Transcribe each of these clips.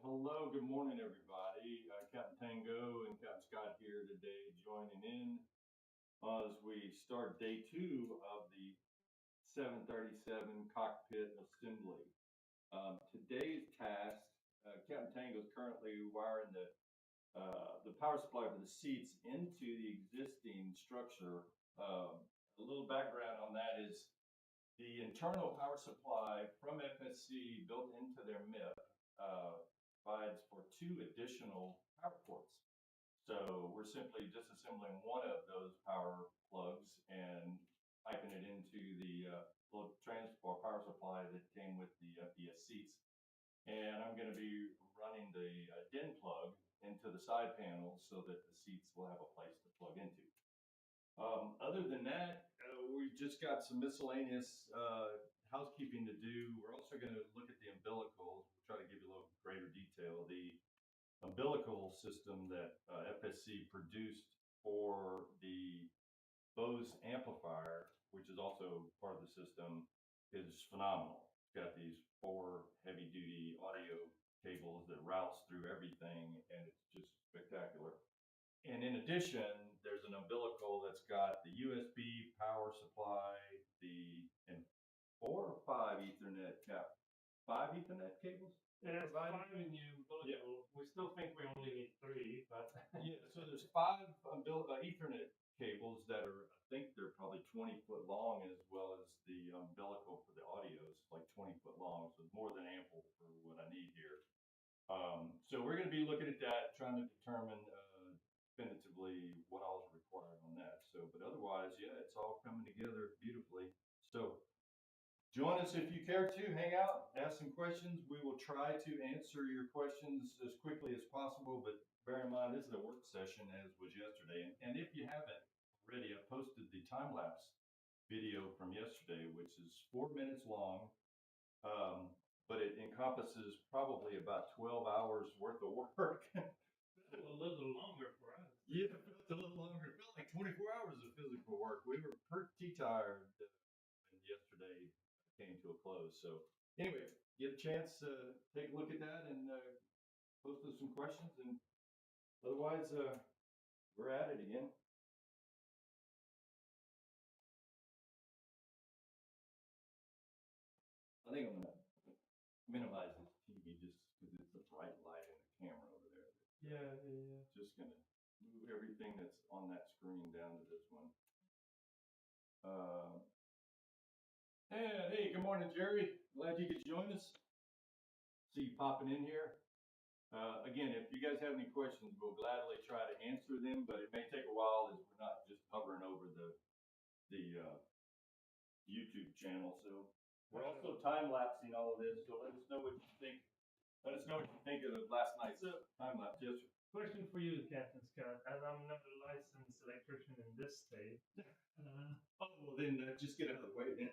Hello, good morning, everybody. Captain Tango and Captain Scott here today, joining in as we start day 2 of the 737 Cockpit Assembly. Today's task, Captain Tango is currently wiring the power supply for the seats into the existing structure. A little background on that is the internal power supply from FSC built into their MIP provides for 2 additional power ports. So we're simply disassembling one of those power plugs and piping it into the little transport power supply that came with the FDS seats. And I'm going to be running the DIN plug into the side panel so that the seats will have a place to plug into. Other than that, we just got some miscellaneous housekeeping to do. We're also going to look at the umbilicals. We'll try to give you a little greater detail. The umbilical system that FSC produced for the Bose amplifier, which is also part of the system, is phenomenal. It's got these 4 heavy-duty audio cables that routes through everything, and it's just spectacular. And in addition, there's an umbilical that's got the USB power supply, and 4 or 5 Ethernet 5 Ethernet cables? Yeah, there's 5 in the umbilical. Yeah. We still think we only need 3, but yeah. So there's 5 Ethernet cables that are, I think they're probably 20 foot long, as well as the umbilical for the audio is like 20 foot long, so it's more than ample for what I need here. So we're going to be looking at that, trying to determine definitively what all is required on that. So, but otherwise, yeah, it's all coming together beautifully. So join us if you care to, hang out, ask some questions. We will try to answer your questions as quickly as possible, but bear in mind, this is a work session, as was yesterday. And if you haven't already, I posted the time-lapse video from yesterday, which is 4 minutes long, but it encompasses probably about 12 hours worth of work. A little longer for us. Yeah, it felt a little longer. It felt like 24 hours of physical work. We were pretty tired when yesterday came to a close. So anyway, get a chance to take a look at that and post us some questions. And otherwise, we're at it again. I think I'm going to minimize this TV just because it's a bright light and a camera over there. Yeah. Just going to move everything that's on that screen down to this one. And hey, good morning, Jerry. Glad you could join us. See you popping in here. Again, if you guys have any questions, we'll gladly try to answer them, but it may take a while as we're not just hovering over the YouTube channel. So we're also time-lapsing all of this, so let us know what you think. Let us know what you think of last night's time-lapse. Yes, sir. Question for you, Captain Scott, as I'm not a licensed electrician in this state. Well, then just get out of the way then.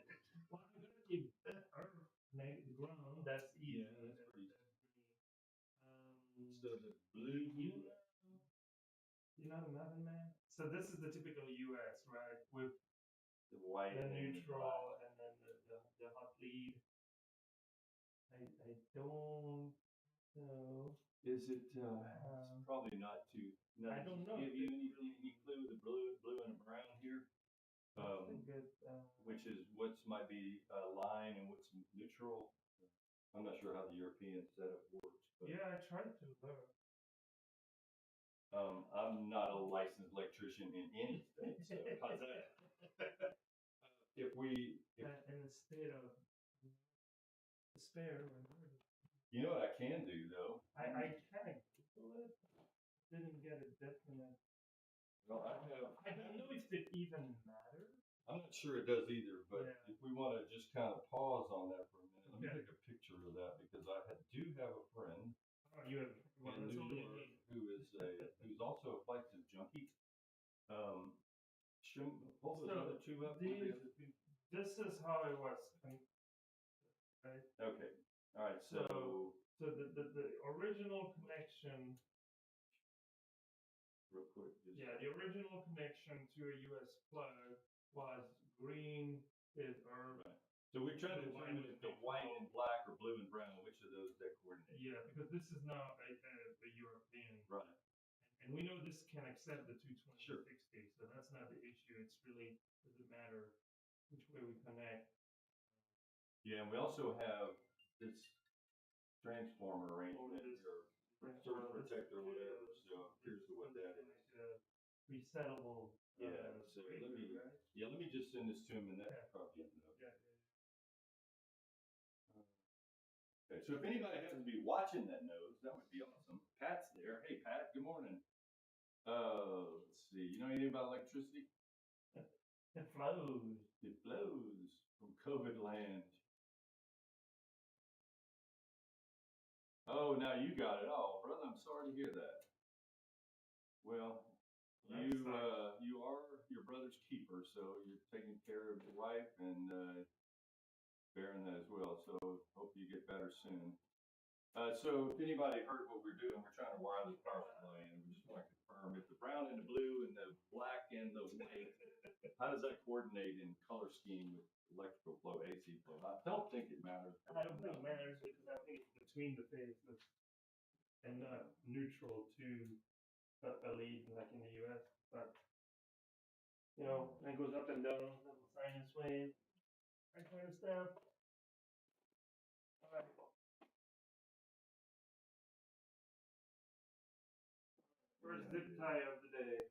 Well, I'm going to keep that earth, maybe the ground, that's easy. Yeah, that's pretty. So the blue, you're not a mapping man? So this is the typical US, right? With the white, the neutral, and then the hot lead. I don't know. Is it? It's probably not too. I don't know. Give you any clue? The blue and the brown here, good, which is what's might be line and what's neutral. I'm not sure how the European setup works. But, yeah, I tried to learn. I'm not a licensed electrician in any state, so how's that? In the state of despair. You know what I can do though? I can Google it. Didn't get a definite. Well, I don't know if it even matters. I'm not sure it does either, but if we want to just kind of pause on that for a minute, let me take a picture of that because I do have a friend in New York who's also a flight sim junkie. Pull those other 2 up. This is how it was. Right? Okay. All right. So the original connection. Real quick. The original connection to a US plug was green is urban. Right. So we're trying to determine if the white and black or blue and brown, which of those that coordinate. Yeah, because this is now a European. Right. And we know this can accept the 220 Sure. 60, so that's not the issue. It's really, doesn't matter which way we connect. Yeah, and we also have this transformer arrangement or surge protector, whatever. So here's what that is. Resettable. Yeah. So breaker, let me right? let me just send this to him, and that's probably enough. Yeah. Okay. So if anybody happens to be watching that knows, that would be awesome. Pat's there. Hey, Pat. Good morning. Let's see. You know anything about electricity? It flows. It flows from COVID land. Oh, now you got it. Oh, brother, I'm sorry to hear that. Well, you are your brother's keeper, so you're taking care of your wife and bearing that as well. So hope you get better soon. So if anybody heard what we're doing, we're trying to wire this power supply in. We just want to confirm if the brown and the blue and the black and the white, how does that coordinate in color scheme with electrical flow, AC flow? I don't think it matters. I don't think it matters because I think it's between the phases and not neutral to a lead like in the US. But you know, it goes up and down, little sinus wave, that kind of stuff. All right. First zip tie of the day.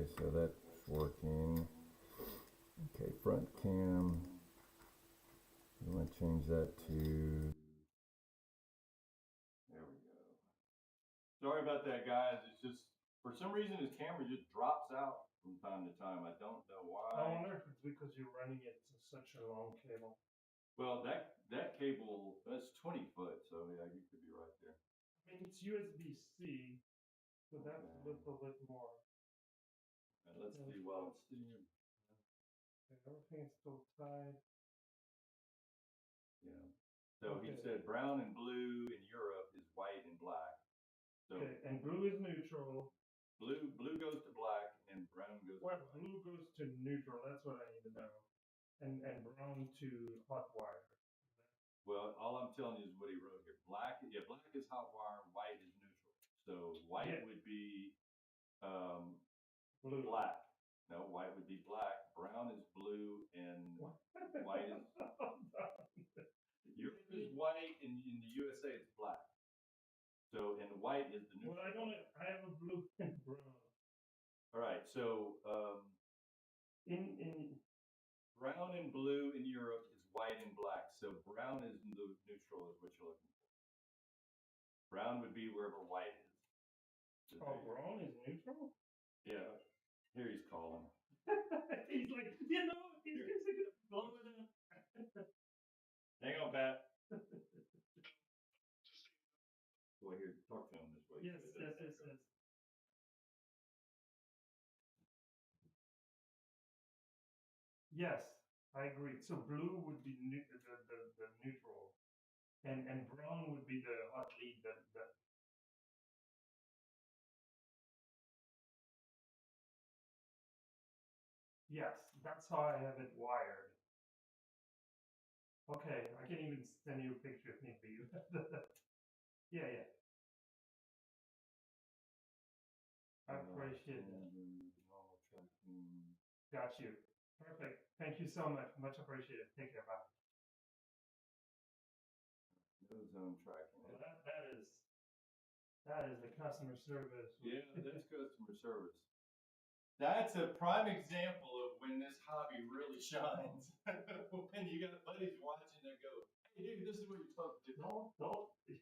Okay, so that's working. Okay, front cam. You want to change that to. There we go. Sorry about that, guys. It's just for some reason his camera just drops out from time to time. I don't know why. I wonder if it's because you're running it to such a long cable. Well, that cable, that's 20 foot, so yeah, you could be right there. I mean, it's USB-C, so that's a little bit more. And let's see while it's still. Okay, everything's still tied. Yeah. So he said brown and blue in Europe is white and black. So okay, and blue is neutral. Blue goes to black and brown goes to black. Blue goes to neutral, that's what I need to know. And brown to hot wire. Well, all I'm telling you is what he wrote here. Black is hot wire, white is neutral. So white would be blue. black. No, white would be black. Brown is blue and white is Europe is white and in the USA it's black. So and white is the neutral. Well, I have a blue and brown. All right, so in brown and blue in Europe is white and black. So brown is neutral is what you're looking for. Brown would be wherever white is. So brown is neutral? Yeah. Here he's calling. He's like, you know, he's gonna blow it up. Hang on, Pat. Well, here, talk to him this way. Yes. Yes, I agree. So blue would be the neutral, and brown would be the hot lead. Yes, that's how I have it wired. Okay, I can even send you a picture if need be. Yeah. I appreciate it. Got you. Perfect. Thank you so much. Much appreciated. Take care. Bye. No zone tracking. Well, that is the customer service. Yeah, that's customer service. That's a prime example of when this hobby really shines. When you got buddies watching that go, hey dude, this is what you're supposed to do. Don't do it.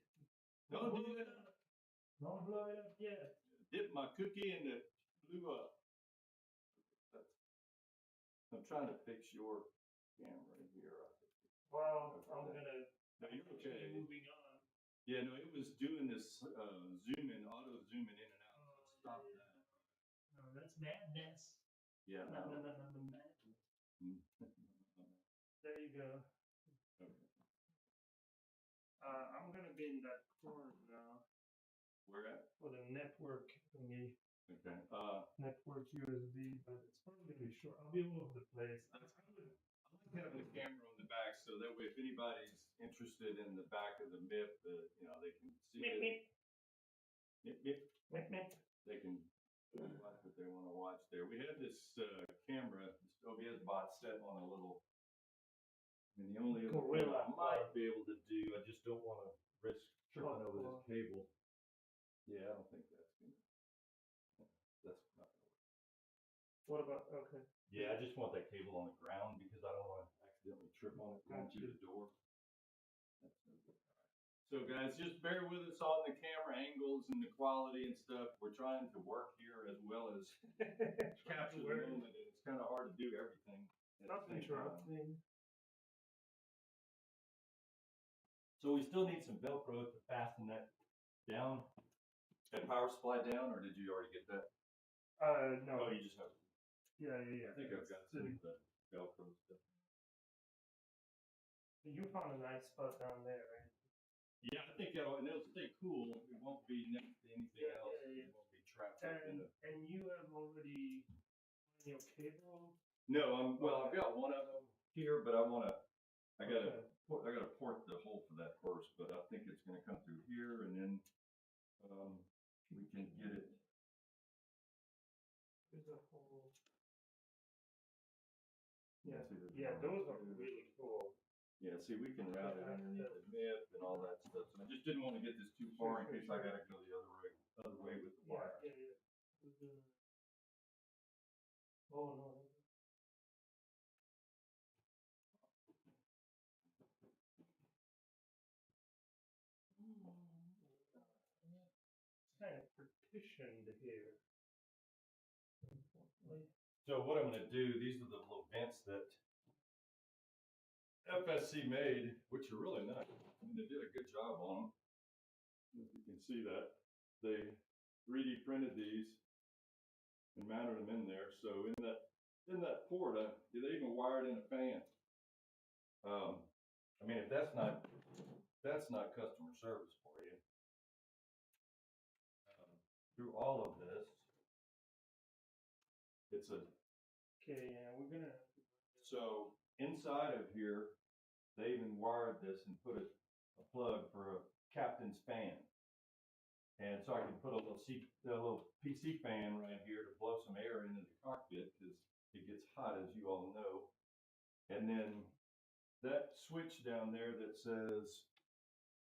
Don't blow it up yet. Dip my cookie and it blew up. I'm trying to fix your camera here. Well, I'm gonna. No, you're okay. Moving on. Yeah, no, it was doing this auto zooming in and out. Stop that. No, that's madness. Yeah. No, madness. There you go. Okay. I'm gonna be in that corner now. Where at? For the network thingy. Okay. Network USB, but it's probably gonna be short. I'll be all over the place. I like having a camera on the back so that way if anybody's interested in the back of the MIP, they can see it. They can watch what they want to watch there. We had this camera, this OBS bot set on a little. I mean, the only other thing I might be able to do, I just don't want to risk tripping over this cable. Yeah, I don't think that's gonna. That's not gonna work. What about okay? Yeah, I just want that cable on the ground because I don't want to accidentally trip on it going through the door. That's no good. So guys, just bear with us on the camera angles and the quality and stuff. We're trying to work here as well as capture the moment, and it's kind of hard to do everything. Stop interrupting. So we still need some Velcro to fasten that down. That power supply down, or did you already get that? No. Oh, you just have. Yeah. I think I've got some of the Velcro stuff. You found a nice spot down there, right? Yeah, I think it'll stay cool. It won't be next to anything else. Yeah. It won't be trapped up in it. And you have already your cable? No, I've got one of them here, but I gotta port the hole for that first, but I think it's gonna come through here and then we can get it. There's a hole. Yeah, those are really cool. Yeah, see, we can route it underneath the MIP and all that stuff. So I just didn't want to get this too far in case I gotta go the other way with the wire. Yeah. kind of partitioned here. Unfortunately. So what I'm gonna do, these are the little vents that FSC made, which are really nice. I mean, they did a good job on them. If you can see that. They 3D printed these and mounted them in there. So in that port, they even wired in a fan. I mean, if that's not customer service for you. Through all of this, it's a Okay, yeah, we're gonna. so inside of here, they even wired this and put a plug for a captain's fan. And so I can put a little PC fan right here to blow some air into the cockpit because it gets hot, as you all know. And then that switch down there that says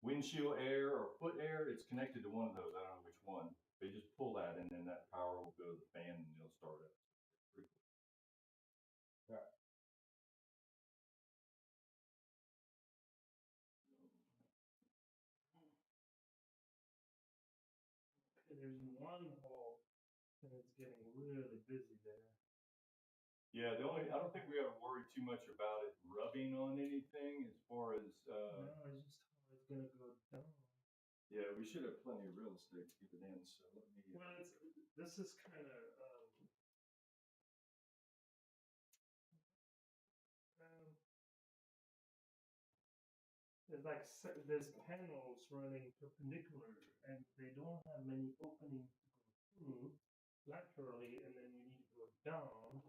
windshield air or foot air, it's connected to one of those. I don't know which one. They just pull that and then that power will go to the fan and it'll start up. Pretty cool. All right. Okay, there's one hole, and it's getting really busy there. Yeah, I don't think we have to worry too much about it rubbing on anything as far as, No, it's just how it's gonna go down. yeah, we should have plenty of real estate to get it in, so let me. Well, this is kind of there's like there's panels running perpendicular, and they don't have many openings to go through laterally, and then you need to go down.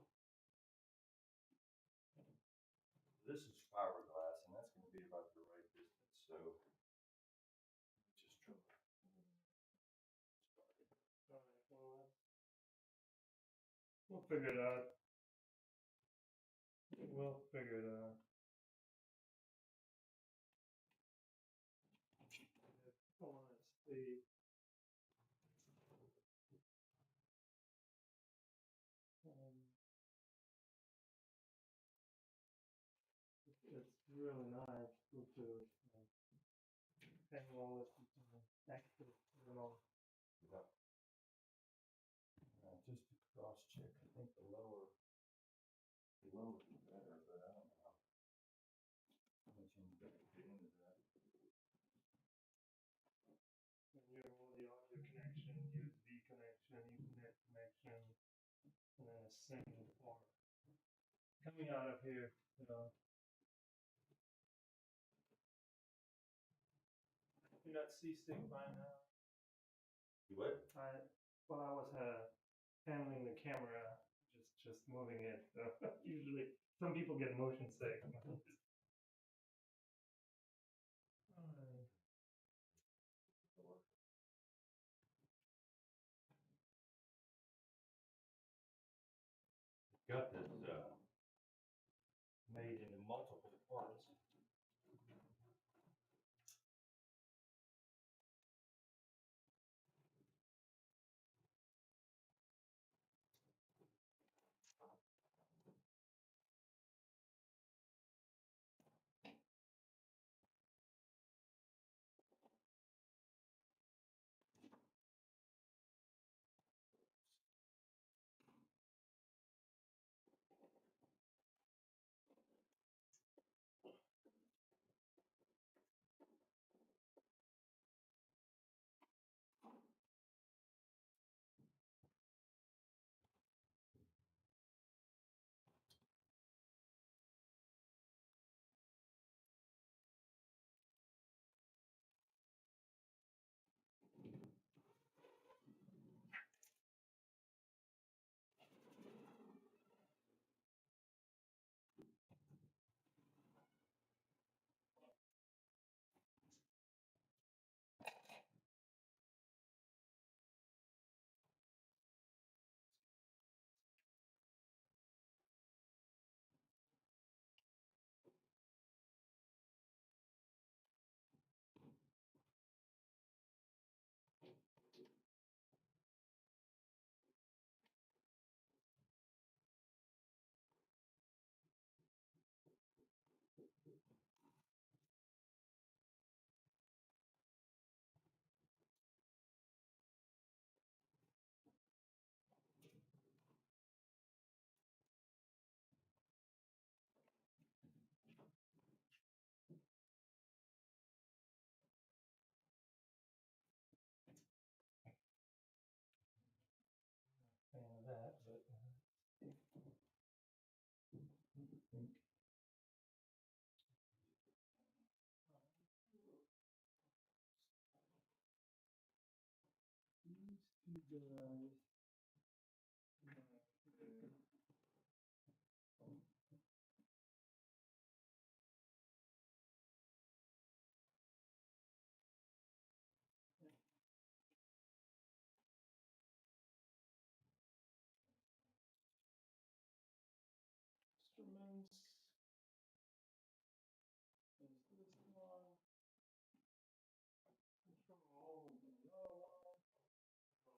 This is fiberglass, and that's going to be about the right distance. So just try. All right, well, we'll figure it out. We'll figure it out. Oh, let's see. It's really nice with the panel with access, you know. Yeah. Just to cross check, I think the lower is better, but I don't know how much you can get into that. And you have all the audio connection, USB connection, Ethernet connection, and then a single port. Coming out of here, you know. You got C-stick by now? You what? While I was handling the camera, just moving it. So usually, some people get motion sick. Got this made into multiple parts. guys. Instruments. Is this one? Control. Another one.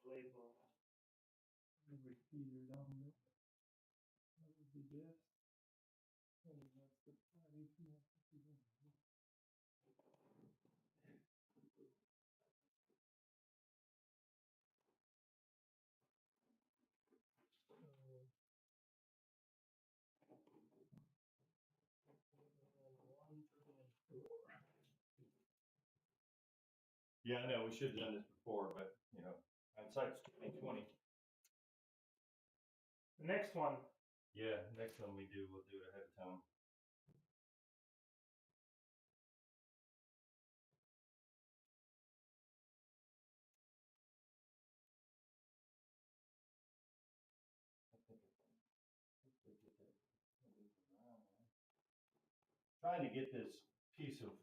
Label. Over here down there. That would be this. And that's the party here. Yeah, I know, we should have done this before, but, you know, hindsight's 2020. The next one. Yeah, next time we'll do it ahead of time. Trying to get this piece of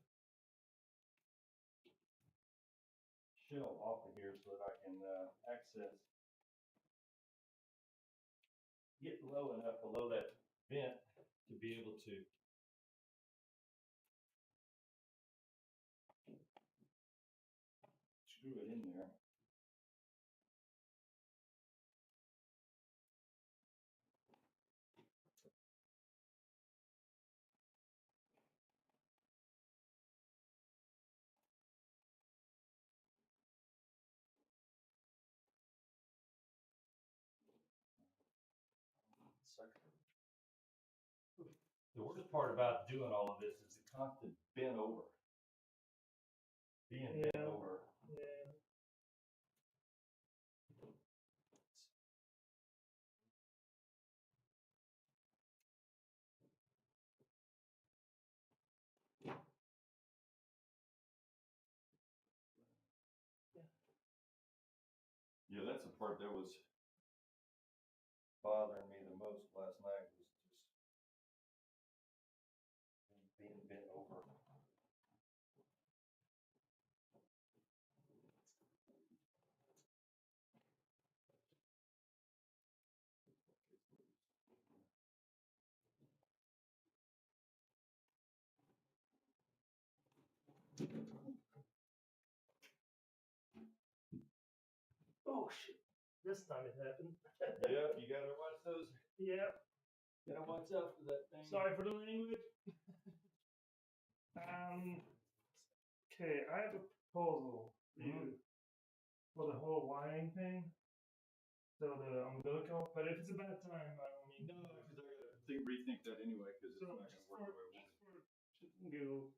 shell off of here so that I can access, get low enough below that vent to be able to screw it in there. The worst part about doing all of this is the constant bend over. Being bent over. Yeah. Yeah, that's the part that was bothering me the most last night, was just being bent over. Oh shit. This time it happened. Yeah, you gotta watch those. Yeah. Gotta watch out for that thing. Sorry for the language. Okay, I have a proposal for you for the whole wiring thing. So the umbilical, but if it's a bad time, I don't mean. No, because I gotta rethink that anyway, because it's not gonna work the way I want it. Just for Google,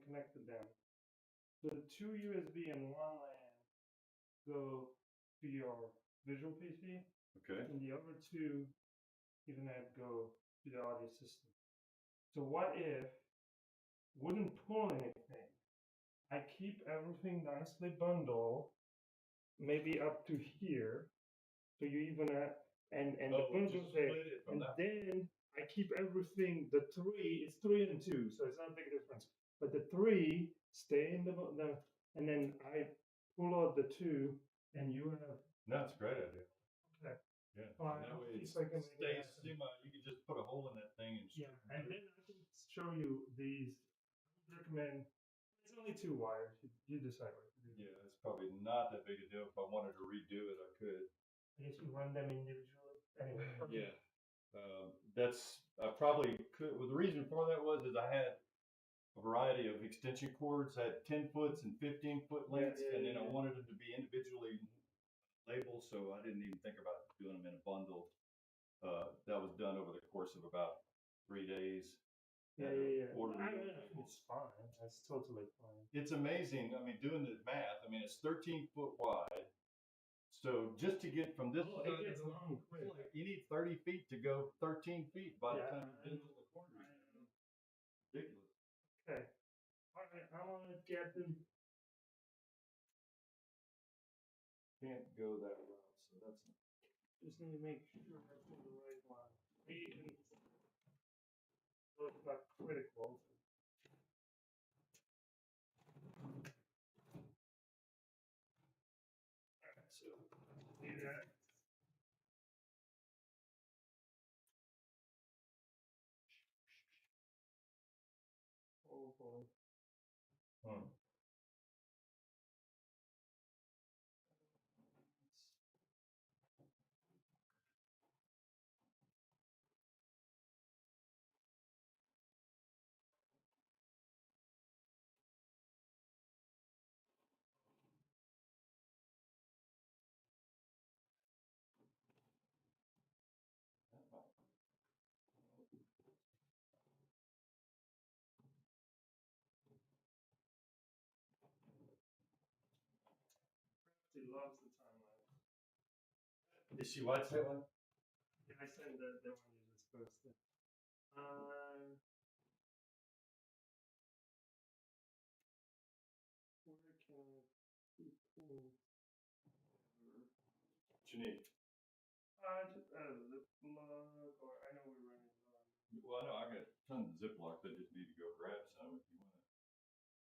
connected them. So the two USB and one LAN go to your visual PC, Okay. and the other two Ethernet go to the audio system. So what if wouldn't pull anything? I keep everything nicely bundled, maybe up to here, so you even and the bundle there, and then I keep everything. The three, it's 3 and 2, so it's not a big difference. But the 3 stay in the and then I pull out the 2, and you have. That's a great idea. Okay. Yeah. Fine. That way it So I can stays semi. You can just put a hole in that thing and. Yeah, and then I can show you these. I would recommend. It's only 2 wires. You decide what to do. Yeah, it's probably not that big a deal. If I wanted to redo it, I could. I guess you run them individually. Anyway. Yeah. That's, I probably could. Well, the reason for that was I had a variety of extension cords at 10 foot and 15-foot lengths, and then I wanted them to be individually labeled, so I didn't even think about doing them in a bundle. That was done over the course of about 3 days. Yeah. It's fine. That's totally fine. It's amazing. I mean, doing the math, I mean, it's 13 foot wide. So just to get from this side, you need 30 feet to go 13 feet by the time you get to the corner. Ridiculous. Okay. All right, I want to get them. Can't go that route. need to make sure that's in the right one. Even though it's not critical. Alright, so do that. Oh boy. Hmm. She loves the time lapse. Did she watch that one? Yeah, I said that one you're supposed to. Where can I pull? What you need? Just the plug, or I know we're running low. Well, I know I got tons of Ziplocs. I just need to go grab some if you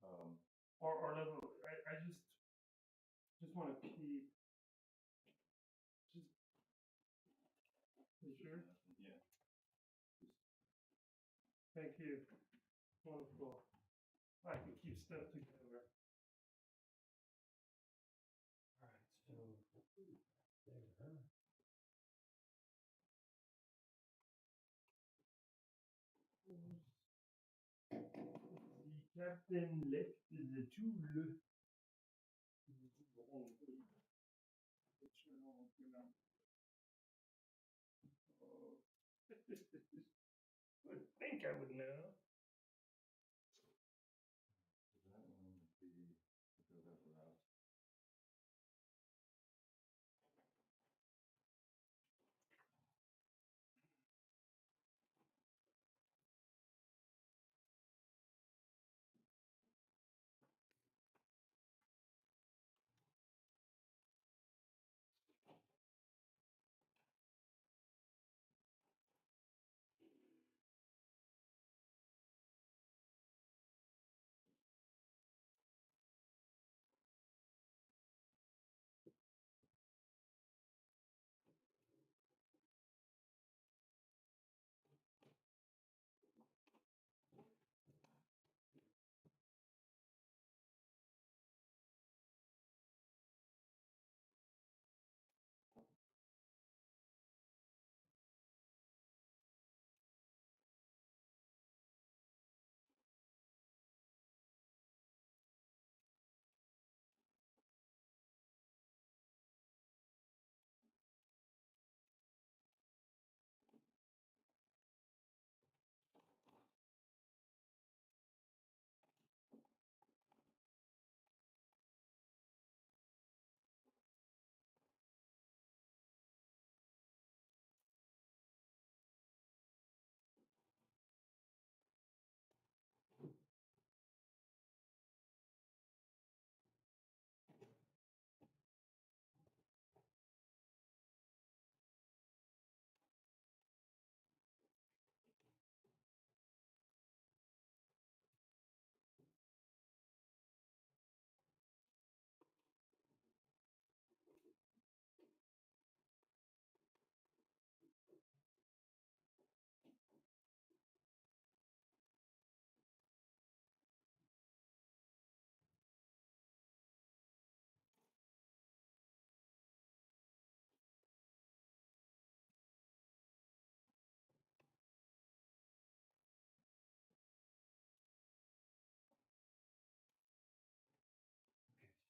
want to. Or no, I just want to keep. Just. You sure? Yeah. Thank you. Wonderful. I can keep stuff together. Alright, so there. The captain left the tool. I would think I would know. That one would be go that route.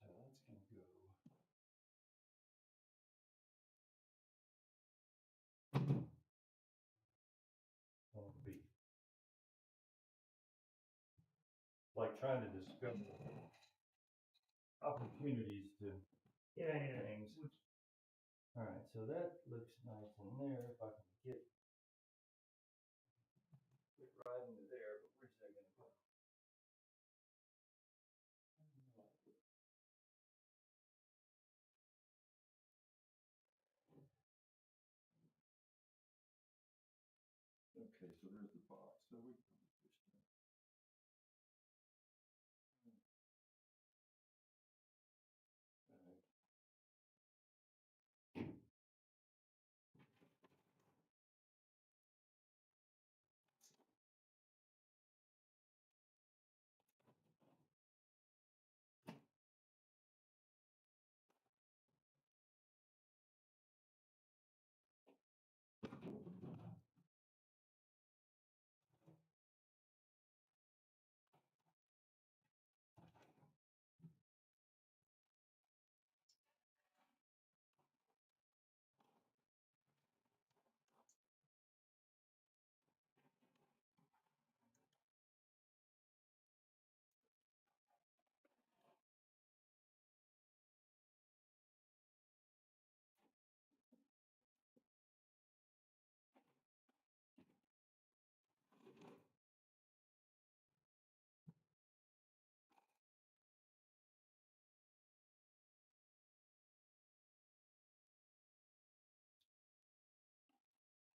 So that's going to go. Be like trying to discover opportunities to things. All right, so that looks nice in there. If I can get right into there, but where's that going to go? Okay, so there's the box. So we can push that. All right.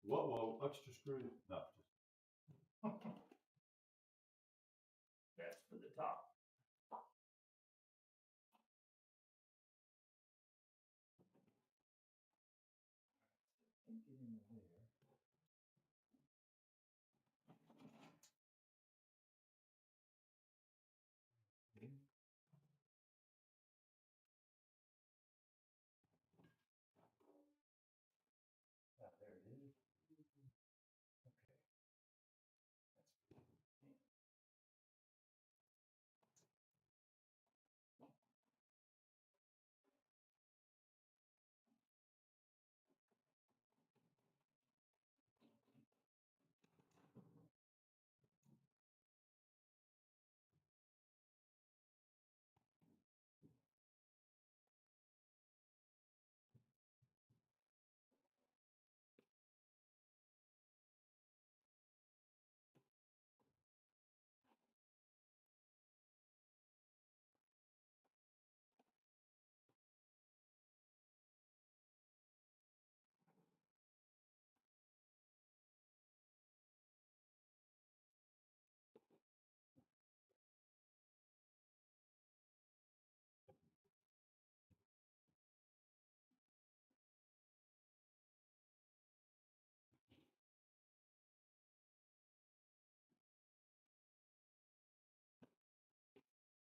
Whoa, extra screw. No, That's for the top. get in there. Ah, there it is. Okay.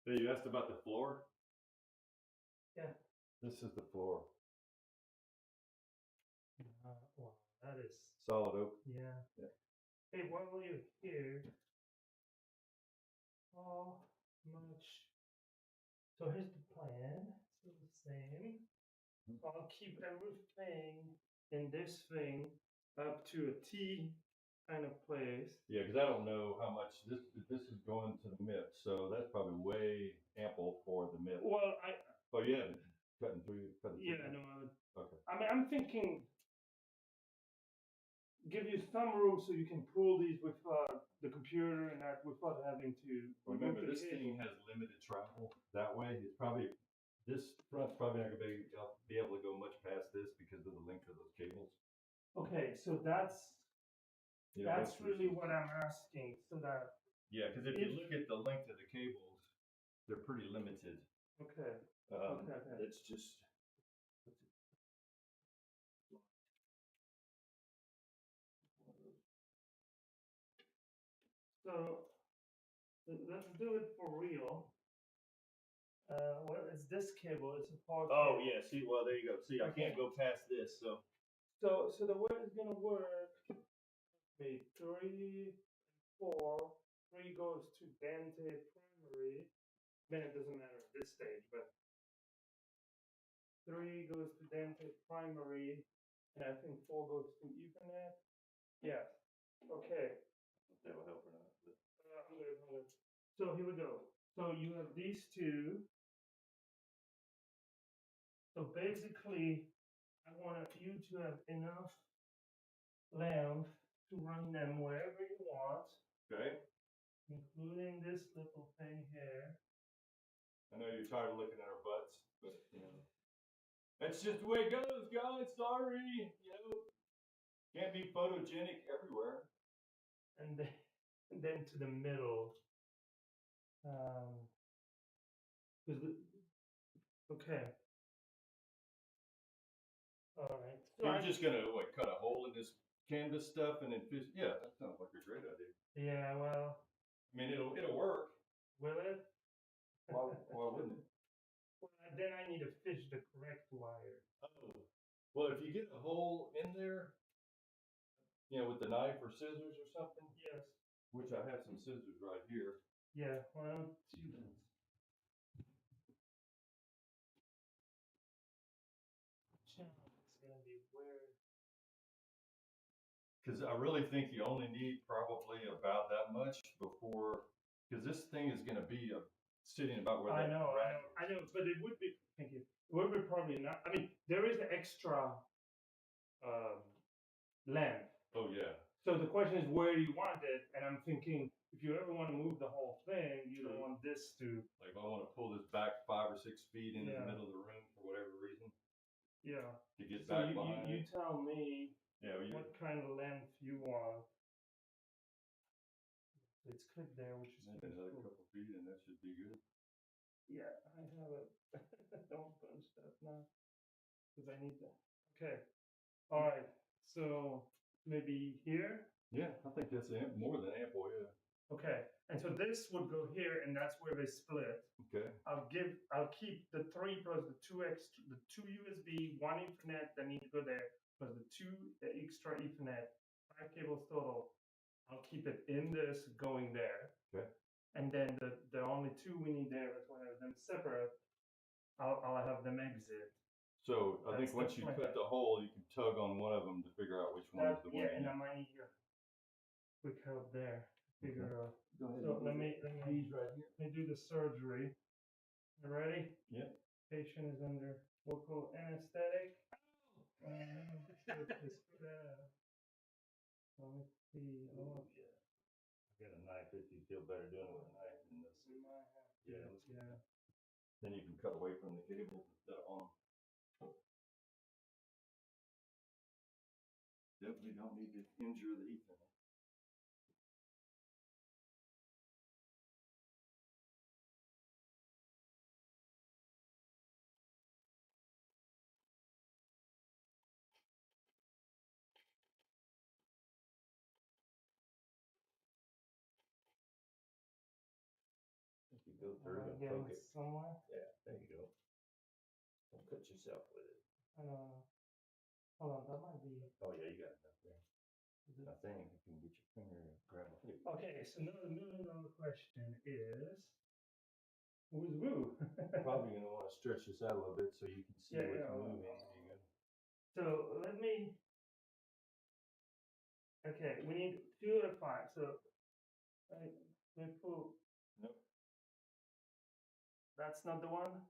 Hey, you asked about the floor? Yeah. This is the floor. Well, that is, Solid oak. yeah. Yeah. Hey, while you're here, how much? So here's the plan. Still the same. So I'll keep everything in this thing up to a T kind of place. Yeah, because I don't know how much this is going to the MIP, so that's probably way ample for the MIP. Well, Oh yeah, cutting through. yeah, no, Okay. I mean, I'm thinking give you some room so you can pull these with the computer and that without having to. Remember, this thing has limited travel that way. It's probably this front's probably not going to be able to go much past this because of the length of those cables. Okay, so that's really what I'm asking. So that yeah, because if you look at the length of the cables, they're pretty limited. okay. It's just. So let's do it for real. Well, it's this cable. It's a power cable. Yeah. See, well, there you go. See, I can't go past this, so. So the way it's gonna work, okay, 3, 4, 3 goes to dented primary. Then it doesn't matter at this stage, but 3 goes to dented primary, and I think 4 goes to Ethernet. Yes. Okay. That will help or not. I'm good. So here we go. So you have these two. So basically, I want you to have enough length to run them wherever you want. Okay. Including this little thing here. I know you're tired of looking at our butts, but you know. That's just the way it goes, guys. Sorry. You know, can't be photogenic everywhere. and then to the middle. Okay. All right. So You're just gonna what, cut a hole in this canvas stuff and then fish? Yeah, that sounds like a great idea. Yeah, well. I mean, it'll work. Will it? Why wouldn't it? Well, then I need to fish the correct wire. Oh, well, if you get a hole in there, with the knife or scissors or something. Yes. Which I have some scissors right here. Yeah. Well, challenge is gonna be where. Because I really think you only need probably about that much before, because this thing is going to be sitting about where I know, but it would be. Thank you. It would be probably not. I mean, there is an extra length. Oh yeah. So the question is, where do you want it? And I'm thinking, if you ever want to move the whole thing, you don't want this to. Like if I want to pull this back 5 or 6 feet into the middle of the room for whatever reason. Yeah. To get back behind. You tell me. Yeah. What kind of length you want? It's clipped there, which is another couple feet, and that should be good. Yeah, I have it. Don't punch that now, because I need that. Okay. All right. So maybe here. Yeah, I think that's more than ample. Yeah. Okay. And so this would go here, and that's where they split. Okay. I'll keep the 3 plus the 2 extra, the 2 USB, 1 Ethernet that need to go there, plus the 2 extra Ethernet, 5 cables total. I'll keep it in this going there. Okay. And then the only 2 we need there, that's why I have them separate. I'll have them exit. So I think once you cut the hole, you can tug on one of them to figure out which one is the one. Yeah, and I might need your quick help there. Figure out. Go ahead. So let me do the surgery. You ready? Yep. Patient is under local anesthetic. Let me see. Oh yeah. I got a knife if you feel better doing it with a knife than this. We might have to. Yeah. Then you can cut away from the cables instead of on. Definitely don't need to injure the Ethernet. If you go through and poke it somewhere. Yeah, there you go. Don't cut yourself with it. Hold on, that might be. Oh yeah, you got enough there. I think you can get your finger and grab a hook. Okay, so now the $1 million question is, who's woo? Probably gonna want to stretch this out a little bit so you can see what's moving. So let me. Okay, we need 2 out of 5. So let me pull. Nope. That's not the one.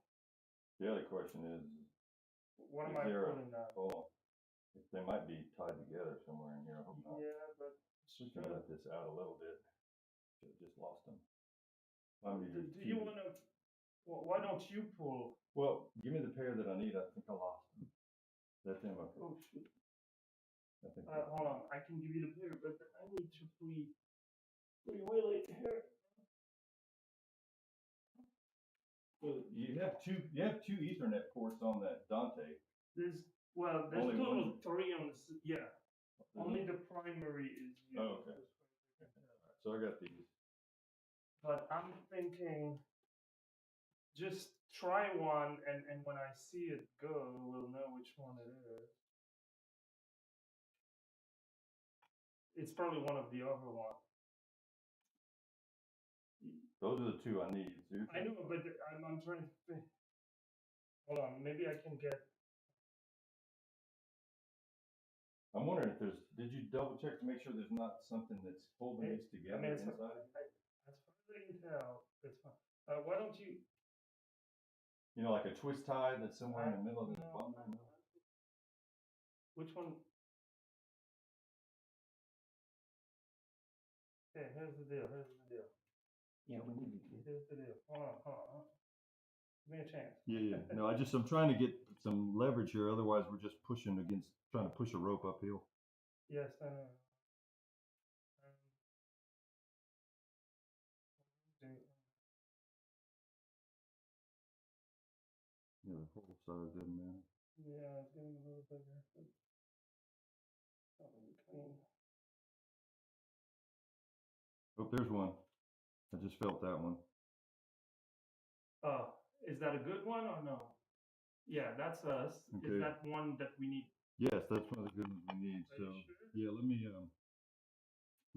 The other question is, what am I pulling now? Oh, they might be tied together somewhere in here. I hope not. Yeah, but we can let this out a little bit. Should have just lost them. Do you want to? Well, why don't you pull? Well, give me the pair that I need. I think I lost them. That's in my. Oh shoot. I think. Hold on. I can give you the pair, but I need to free Willie here. Well, you have two Ethernet ports on that Dante. There's only total 3 on the yeah. Only the primary is used. Oh, okay. So I got these. But I'm thinking, just try one, and when I see it go, we'll know which one it is. It's probably one of the other ones. Those are the 2 I need. I know, but I'm trying to think. Hold on, maybe I can get. I'm wondering if did you double check to make sure there's not something that's holding these together inside? As far as I can tell, it's fine. Why don't you? Like a twist tie that's somewhere in the middle of this bundle? Which one? Okay, here's the deal. Yeah, we need to get. Here's the deal. Hold on. Give me a chance. Yeah. No, I'm trying to get some leverage here. Otherwise, we're just trying to push a rope uphill. Yes, I know. so it doesn't matter. Yeah, it's getting a little bigger. But probably clean. Oh, there's one. I just felt that one. Oh, is that a good one or no? Yeah, that's us. Okay. Is that one that we need? Yes, that's one of the good ones we need. Are So you sure? yeah, let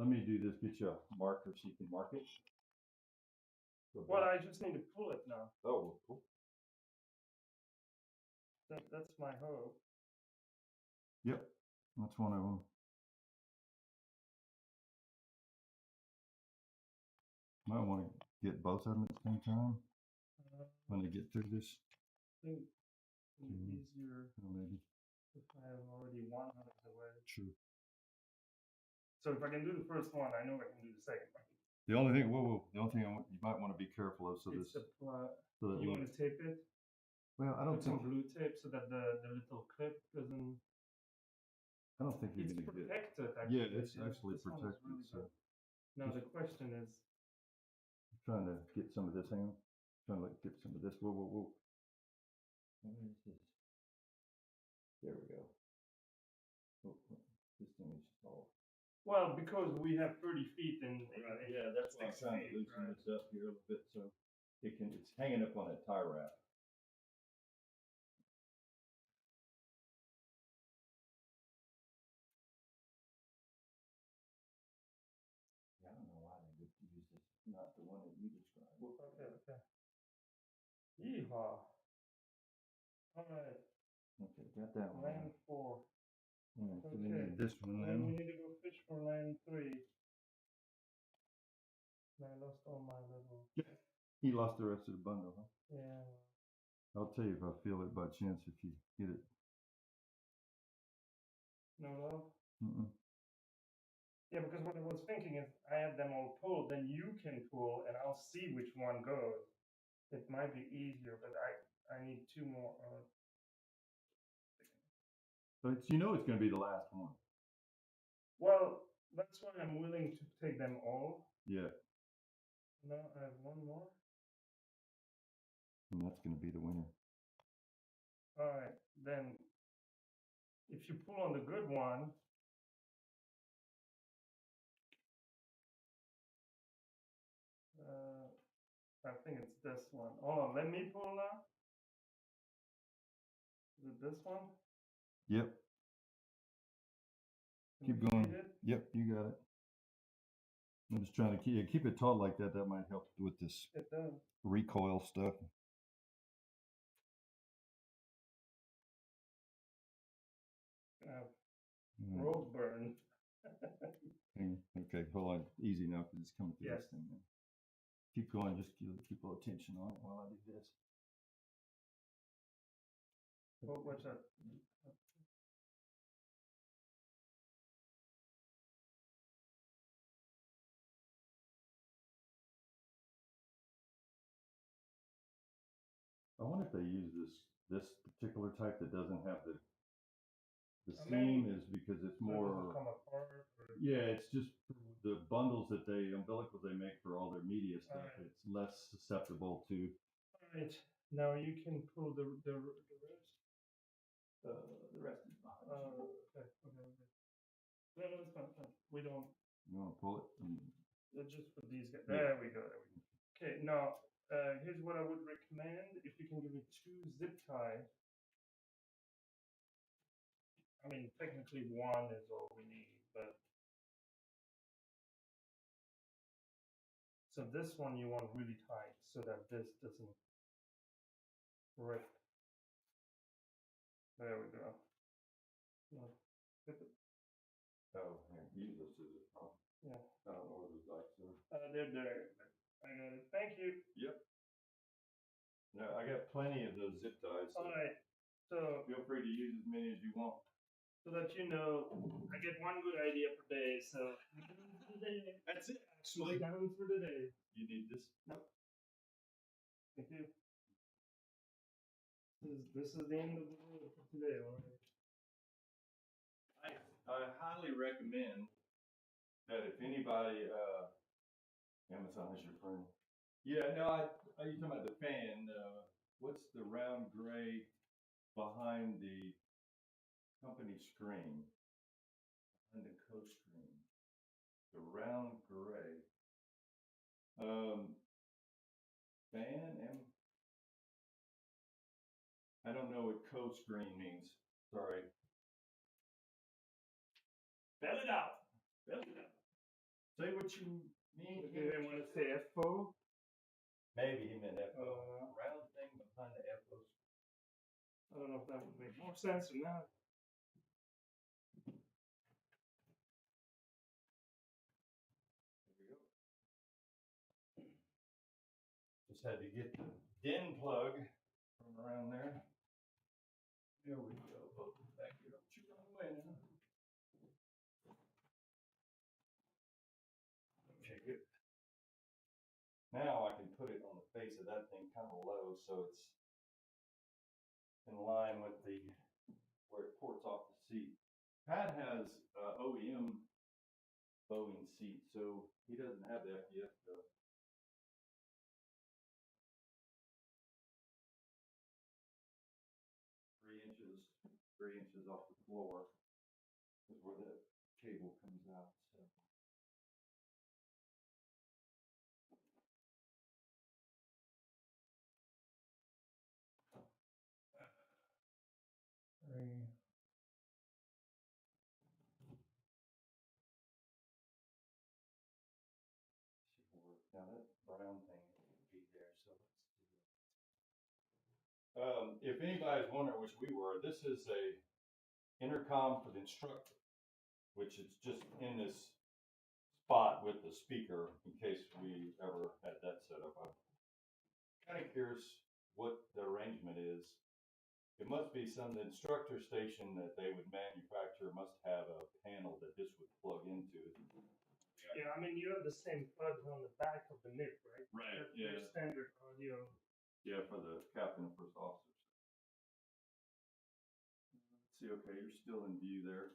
me do this. Get you a marker so you can mark it. Well, I just need to pull it now. Oh, cool. That's my hope. Yep, that's one of them. Might want to get both of them at the same time when they get through this. I think it'd be easier Maybe. if I have already one out of the way. True. So if I can do the first one, I know I can do the second one. The only thing, the only thing you might want to be careful of, so It's this, so that you want to tape it? Well, I don't Put some think, glue tape so that the little clip doesn't. I don't think you're It's gonna get. protected. Yeah, Actually. it's actually This one is protected. really So good. Now the question is, I'm trying to get some of this in. Trying to get some of this. Whoa. Where is this? There we go. Oh, this thing is tall. well, because we have 30 feet in. Right. Yeah, that's why I'm trying to loosen this up here a little bit so it's hanging up on a tie wrap. Yeah, I don't know why they would use this, not the one that you described. Okay. Yeehaw. All right. Okay, got that one. Lane 4. Yeah, so we Okay. need this one Then now. we need to go fish for lane 3. I lost all my little. He lost the rest of the bundle, huh? Yeah. I'll tell you if I feel it by chance if you get it. No love? Mm-mm. Yeah, because what I was thinking is I had them all pulled, then you can pull and I'll see which one goes. It might be easier, but I need 2 more. But you know it's going to be the last one. Well, that's why I'm willing to take them all. Yeah. No, I have 1 more. And that's going to be the winner. All right, then if you pull on the good one, I think it's this one. Hold on, let me pull now. Is it this one? Yep. Keep going. Yep, you got it. I'm just trying to keep it taut like that. That might help with this recoil stuff. Road burn. Okay, hold on. Easy now because it's coming through this thing now. Keep going. Just keep a little tension on it while I do this. What's that? I wonder if they use this particular type that doesn't have the seam is because it's more. Come apart, yeah, it's just the bundles that umbilicals they make for all their media stuff. Right. It's less susceptible to. All right, now you can pull the rest. The rest is behind. Okay. No, it's fine. We don't. You want to pull it? Just for these guys. There we go. Okay, now here's what I would recommend. If you can give me 2 zip ties. I mean, technically 1 is all we need, but. So this one you want really tight so that this doesn't rip. There we go. No, oh, here, use this as a problem. Yeah. I don't know what it's like, so. They're there. I got it. Thank you. Yep. No, I got plenty of those zip ties. So all right. So feel free to use as many as you want. So that you know, I get 1 good idea per day. So that's it. Actually, down for the day. You need this? Nope. Thank you. This is the end of the video for today. All right. I highly recommend that if anybody, Amazon is your friend. Yeah, no, you talking about the fan? What's the round gray? behind the company screen, behind the co-screen, the round gray. Fan and I don't know what co-screen means. Sorry. Spell it out. Spell it out. Say what you mean. Do they want to say FO? Maybe he meant FO. Round thing behind the FO. I don't know if that would make more sense or not. There we go. Just had to get the DIN plug from around there. There we go. Oh, back here. Don't you run away now. Okay, good. Now I can put it on the face of that thing kind of low so it's in line with the where it ports off the seat. Pat has OEM Boeing seat, so he doesn't have the FDF though. Three inches off the floor is where the cable comes out. So. Now that brown thing would be there, so let's do it. If anybody's wondering which we were, this is a intercom for the instructor, which is just in this spot with the speaker in case we ever had that set up. I'm kind of curious what the arrangement is. It must be the instructor station that they would manufacture must have a panel that this would plug into. Yeah, I mean, you have the same plugs on the back of the NIP, right? Right, That's yeah. your standard audio. Yeah, for the captain and first officers. Let's see, okay, you're still in view there.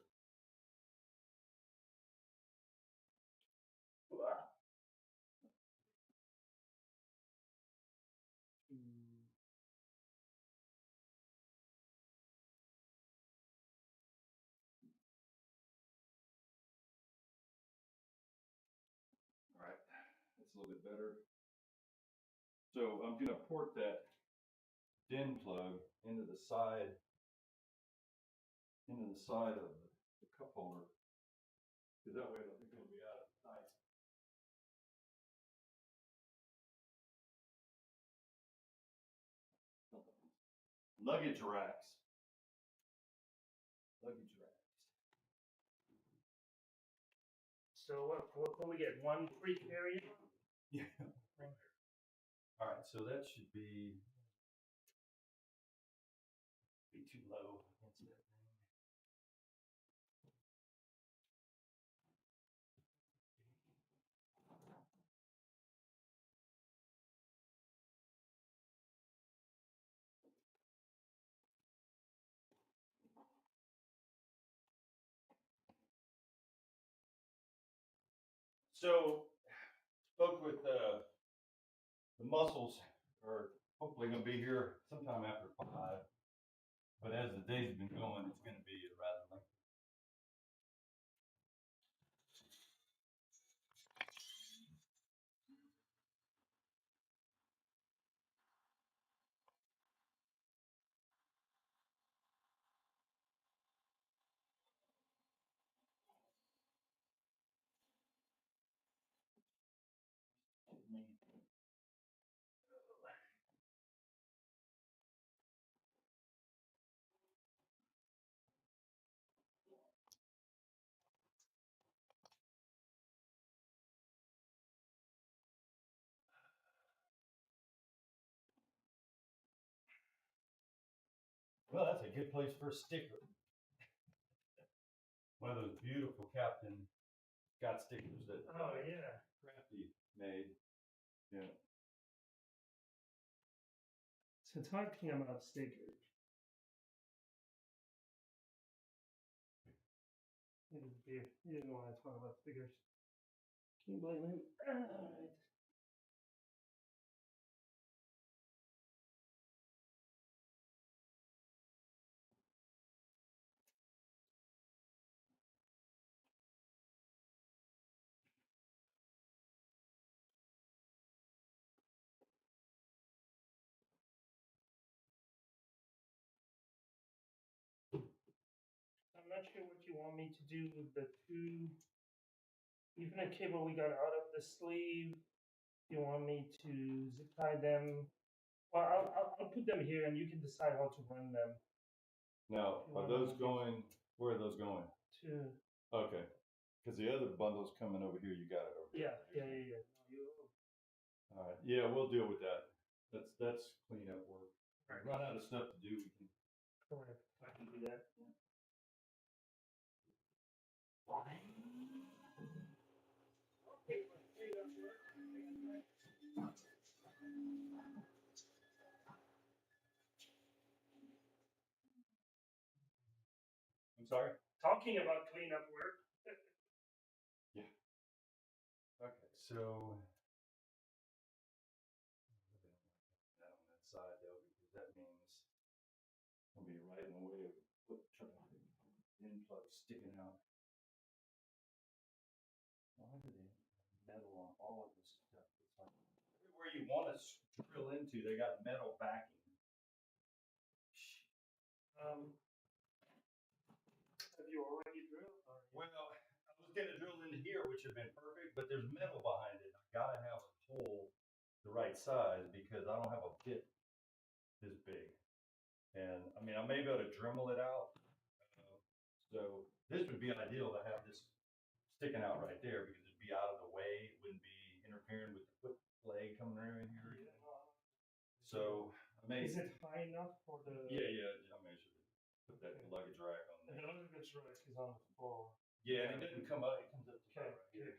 All right, that's a little bit better. So I'm gonna port that DIN plug into the side of the cup holder, because that way it's going to be out of sight. Luggage racks. Luggage racks. So what can we get? One free carry? Yeah. All right, so that should be too low against that thing. So, spoke with the muscles are hopefully going to be here sometime after 5. But as the days have been going, it's going to be rather lengthy. Well, that's a good place for a sticker. One of those beautiful Captain Scott stickers that Crafty made. Yeah. So talking about stickers. He didn't want to talk about stickers. Can you blame him? Alright. not sure what you want me to do with the two Ethernet cable we got out of the sleeve. You want me to zip tie them? Well, I'll put them here, and you can decide how to run them. Now, are those going? Where are those going? To Okay, because the other bundle's coming over here. You got it over yeah. there. All right. Yeah, we'll deal with that. That's cleanup work. Right. Run out of stuff to do. We can. Correct. I can do that. Yeah. I'm sorry. Talking about cleanup work. Yeah. Okay, so that on that side though, because that means I'll be right in the way of foot traffic. In plug sticking out. Why do they have metal on all of this stuff? It's like everywhere you want to drill into, they got metal backing. Have you already drilled? Well, I was gonna drill into here, which would have been perfect, but there's metal behind it. I gotta have a hole the right size because I don't have a pit this big. And I mean, I may be able to Dremel it out. So this would be ideal to have this sticking out right there because it'd be out of the way. It wouldn't be interfering with the foot leg coming around here. So I may. Is it high enough for the? Yeah. I measured it. Put that luggage rack on And there. the luggage rack is on the floor. Yeah, and it doesn't come up. It comes up to Okay. right here.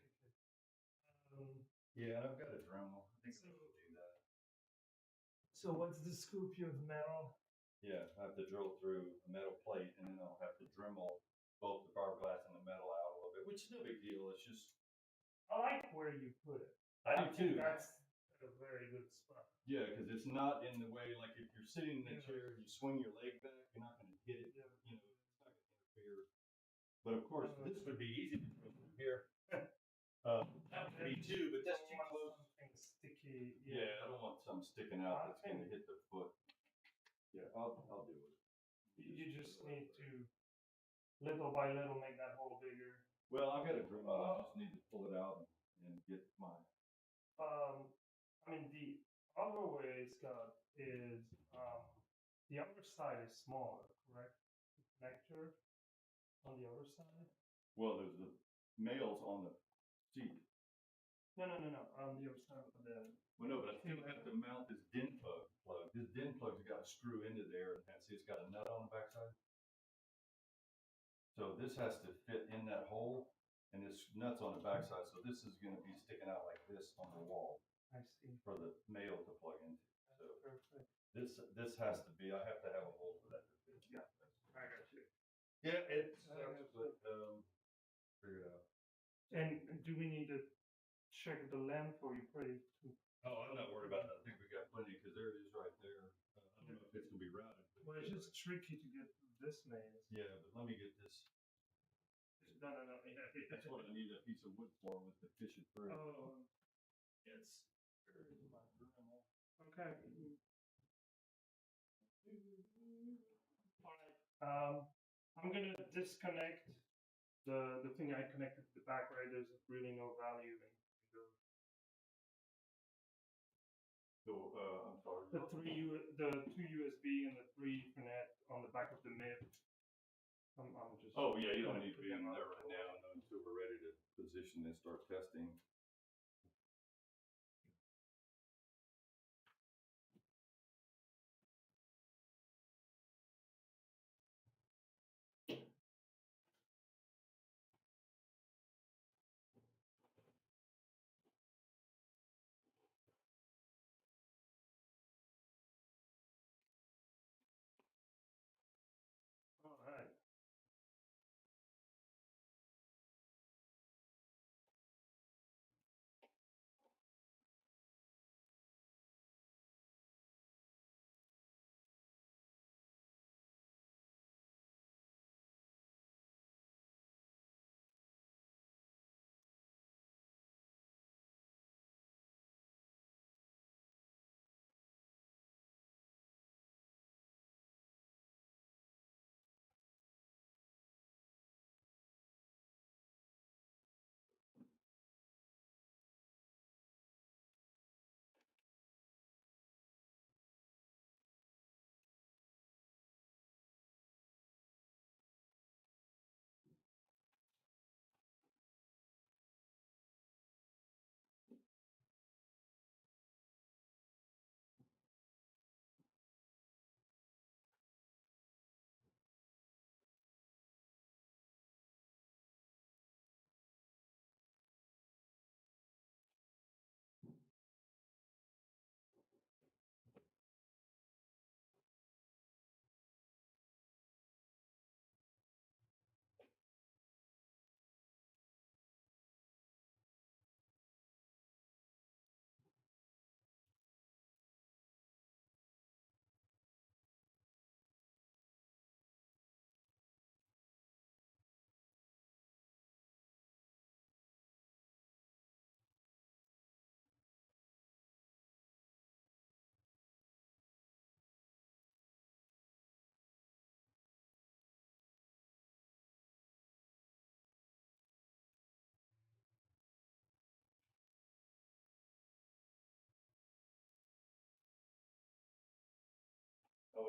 Okay. Yeah, and I've got a Dremel. I think I will do that. So what's the scoop here with metal? Yeah, I have to drill through a metal plate and then I'll have to Dremel both the fiberglass and the metal out a little bit, which is no big deal. It's just. I like where you put it. I do too. That's a very good spot. Yeah, because it's not in the way, like if you're sitting in a chair and you swing your leg back, you're not going to hit it. Yeah. You know, it's not going to interfere. But of course, this would be easy to drill through here. That would be too, but that's too close. Something sticky. Yeah, I don't want something sticking out that's going to hit the foot. Yeah, I'll do it. You just need to, little by little, make that hole bigger. Well, I've got a Dremel. I just need to pull it out and get my. I mean, the other way, Scott, is the other side is smaller, correct? The connector on the other side? Well, there's the males on the seat. No. On the other side of the. Well, no, but I still have to mount this DIN plug. This DIN plug's got to screw into there, and see, it's got a nut on the backside. So this has to fit in that hole, and this nut's on the backside. So this is going to be sticking out like this on the wall. I see. For the male to plug into. So Perfect. this has to be. I have to have a hole for that to fit. Yeah, I got you. Yeah, it sucks, but figure it out. And do we need to check the length, or you pretty? Oh, I'm not worried about that. I think we got plenty because there it is right there. I don't know if it's gonna be routed. Well, it's just tricky to get through this maze. Yeah, but let me get this. No. Yeah. That's what I need a piece of wood for with the fish it through. Oh. It's. Where is my Dremel? Okay. All right. I'm gonna disconnect the thing I connected to the back. Right, there's really no value in those. So I'm sorry. The two USB and the 3 Ethernet on the back of the MIP. I'm just. Oh yeah, you don't need to be in there right now until we're ready to position and start testing. All right.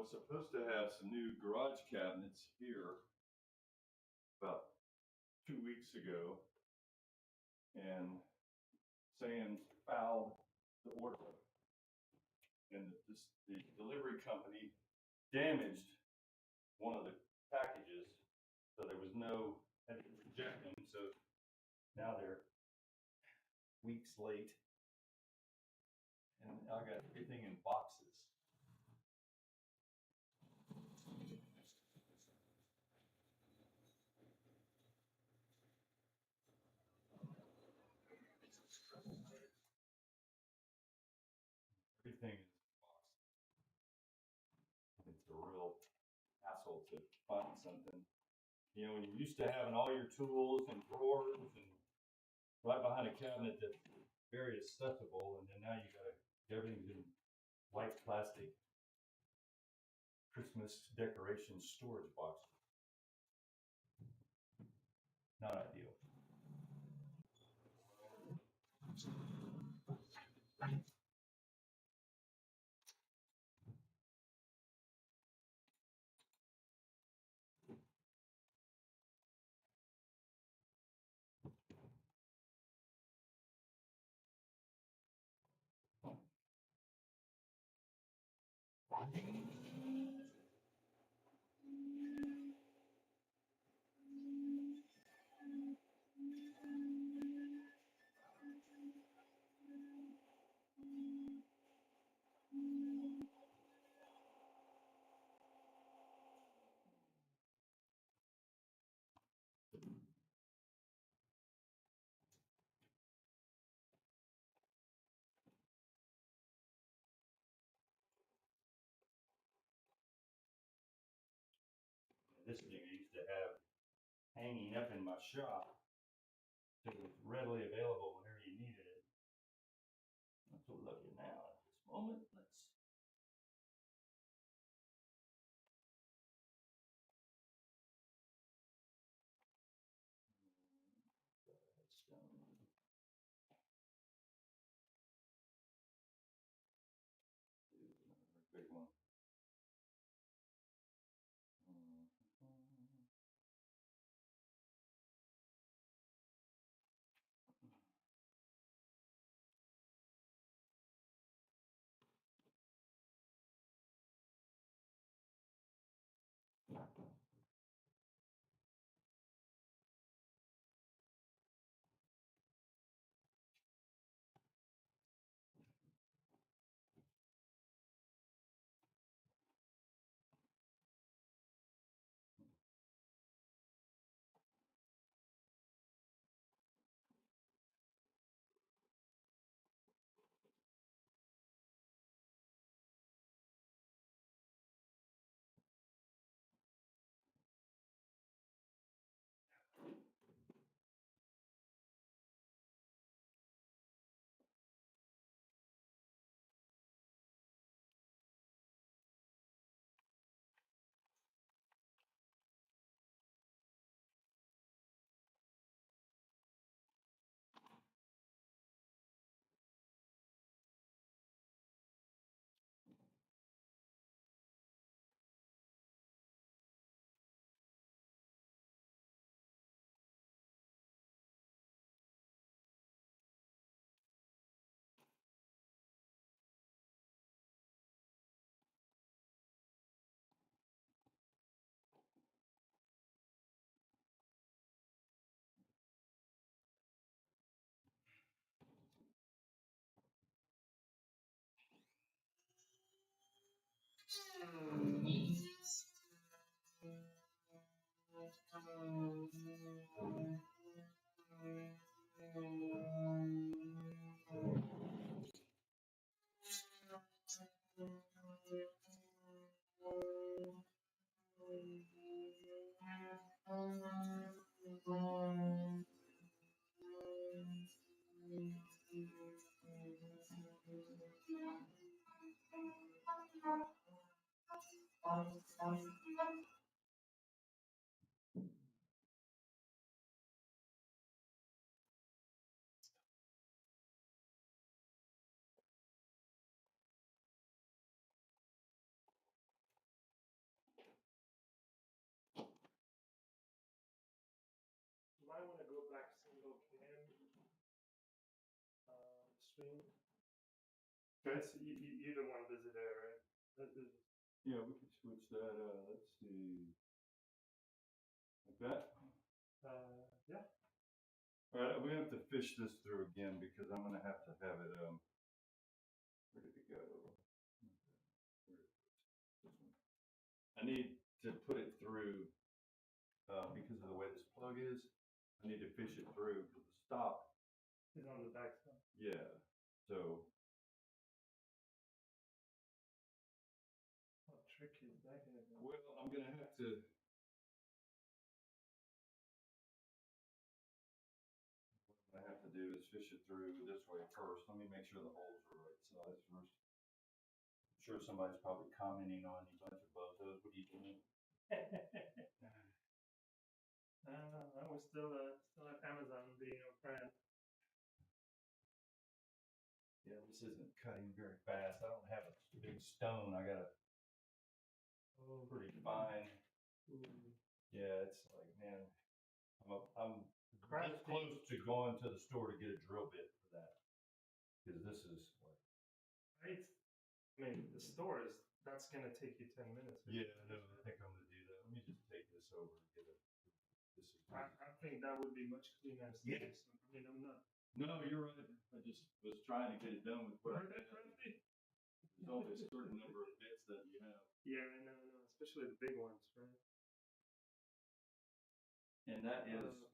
was supposed to have some new garage cabinets here about 2 weeks ago, and Sam fouled the order, and the delivery company damaged one of the packages, so there was no, had to reject them, so now they're weeks late, and I got everything in boxes. Everything is in boxes. It's a real hassle to find something. You know, when you're used to having all your tools and drawers and right behind a cabinet that's very accessible, and then now you gotta, everything's in white plastic Christmas decoration storage boxes. Not ideal. This thing I used to have hanging up in my shop, so it was readily available whenever you needed it. I'm so lucky now at this moment. Let's. Big one. stream. Okay. You don't want to visit there, right? Yeah, we could switch that, let's see. Like that? Yeah. All right, we have to fish this through again because I'm gonna have to have it, where did it go? Where is it? This one. I need to put it through, because of the way this plug is, I need to fish it through because the stop, It's on the back side. yeah, so. How tricky is that gonna be? Well, I'm gonna have to. What I have to do is fish it through this way first. Let me make sure the holes are right size first. I'm sure somebody's probably commenting on you bunch of bozos. What are you doing? I was still at Amazon being a friend. Yeah, this isn't cutting very fast. I don't have a big stone. I got a pretty fine. Yeah, it's like, man, I'm this close to going to the store to get a drill bit for that. Because this is like. Right? I mean, the store is, that's gonna take you 10 minutes. Yeah, no, I think I'm gonna do that. Let me just take this over and get it. This is. I think that would be much cleaner as Yeah. this. I mean, I'm not. No, you're right. I just was trying to get it done with what I had. There's only a certain number of bits that you have. Yeah, I know, especially the big ones, right? And that is.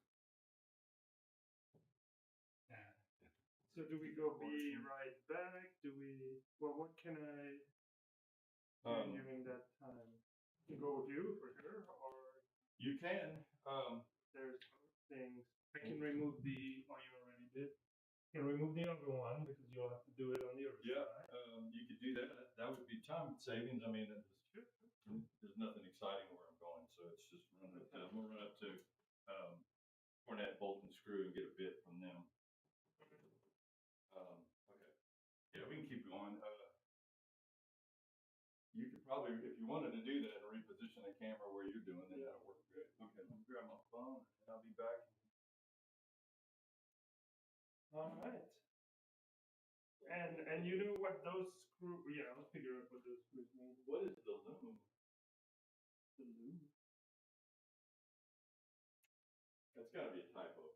So do we go be right back? Do we? Well, what can I do during that time? To go with you for sure, or you can. there's other things. I can remove the. Oh, you already did. You can remove the other one because you'll have to do it on the other side. You could do that. That would be time savings. I mean, there's nothing exciting where I'm going, so it's just run up to. We'll run up to Cornet Bolt and Screw and get a bit from them. Okay. Yeah, we can keep going. You could probably, if you wanted to do that, and reposition the camera where you're doing it, that'll work great. Okay, let me grab my phone and I'll be back. All right. And you know what those screws? Yeah, I'll figure out what those screws mean. What is the loom? The loom. That's got to be a typo.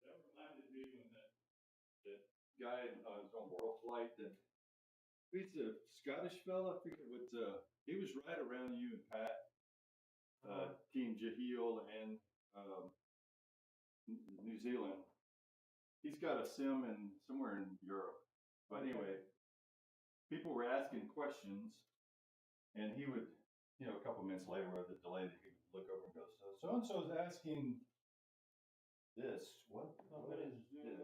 That reminded me when that guy was on World Flight, that he's a Scottish fella. I forget what, he was right around you and Pat, Team Jahil and New Zealand. He's got a sim in somewhere in Europe. But anyway, people were asking questions, and he would, a couple minutes later, with the delay, that he would look over and go, so and so is asking this. What is this?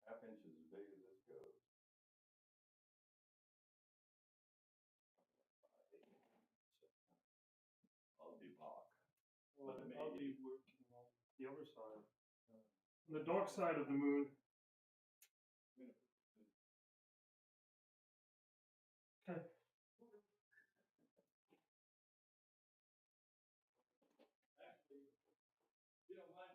Half inch is as big as this goes. I'll be block. Well, I'll be working on the other side. On the dark side of the moon. Okay. Actually, you don't mind,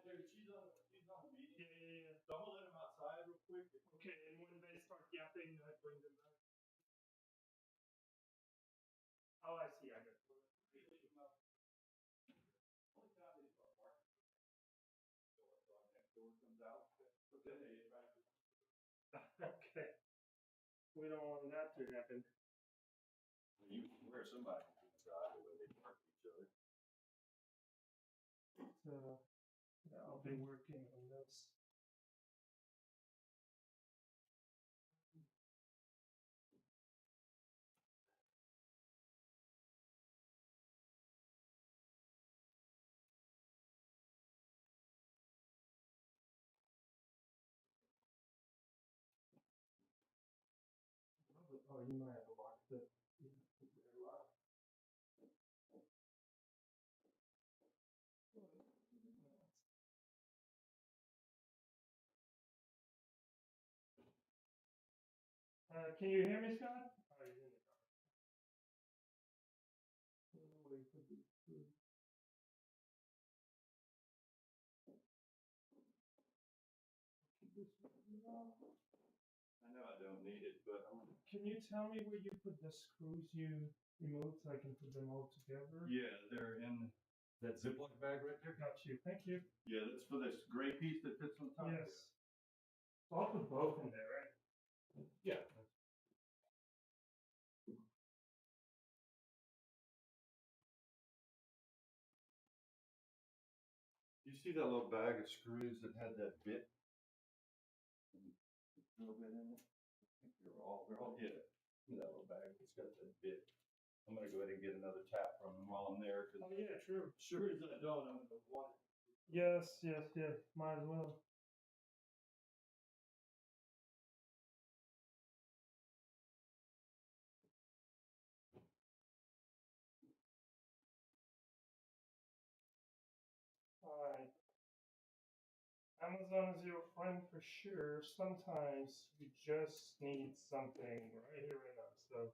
she's on a meeting. Yeah. So I'm gonna let him outside real quick. Okay, and when they start yapping, I bring them back. Oh, I see. I got it. Okay. We don't want that to happen. You where somebody can drive the way they park these each other. So yeah, I'll be working on this. Oh, you might have locked it. Can you hear me, Scott? Oh, he's in the car. Wait for the- I know I don't need it, but I'm gonna. Can you tell me where you put the screws you removed so I can put them all together? Yeah, they're in that Ziploc bag right there. Got you. Thank you. Yeah, that's for this gray piece that fits on top. Yes. So I'll put both in there, right? Yeah. You see that little bag of screws that had that bit? A little bit in it. I think they're all yeah. See that little bag? It's got that bit. I'm gonna go ahead and get another tap from them while I'm there. Oh yeah, true. Sure as I don't, I'm gonna want it. Yes, yes, yes. Might as well. Alright. Amazon is your friend for sure. Sometimes you just need something right here and now. So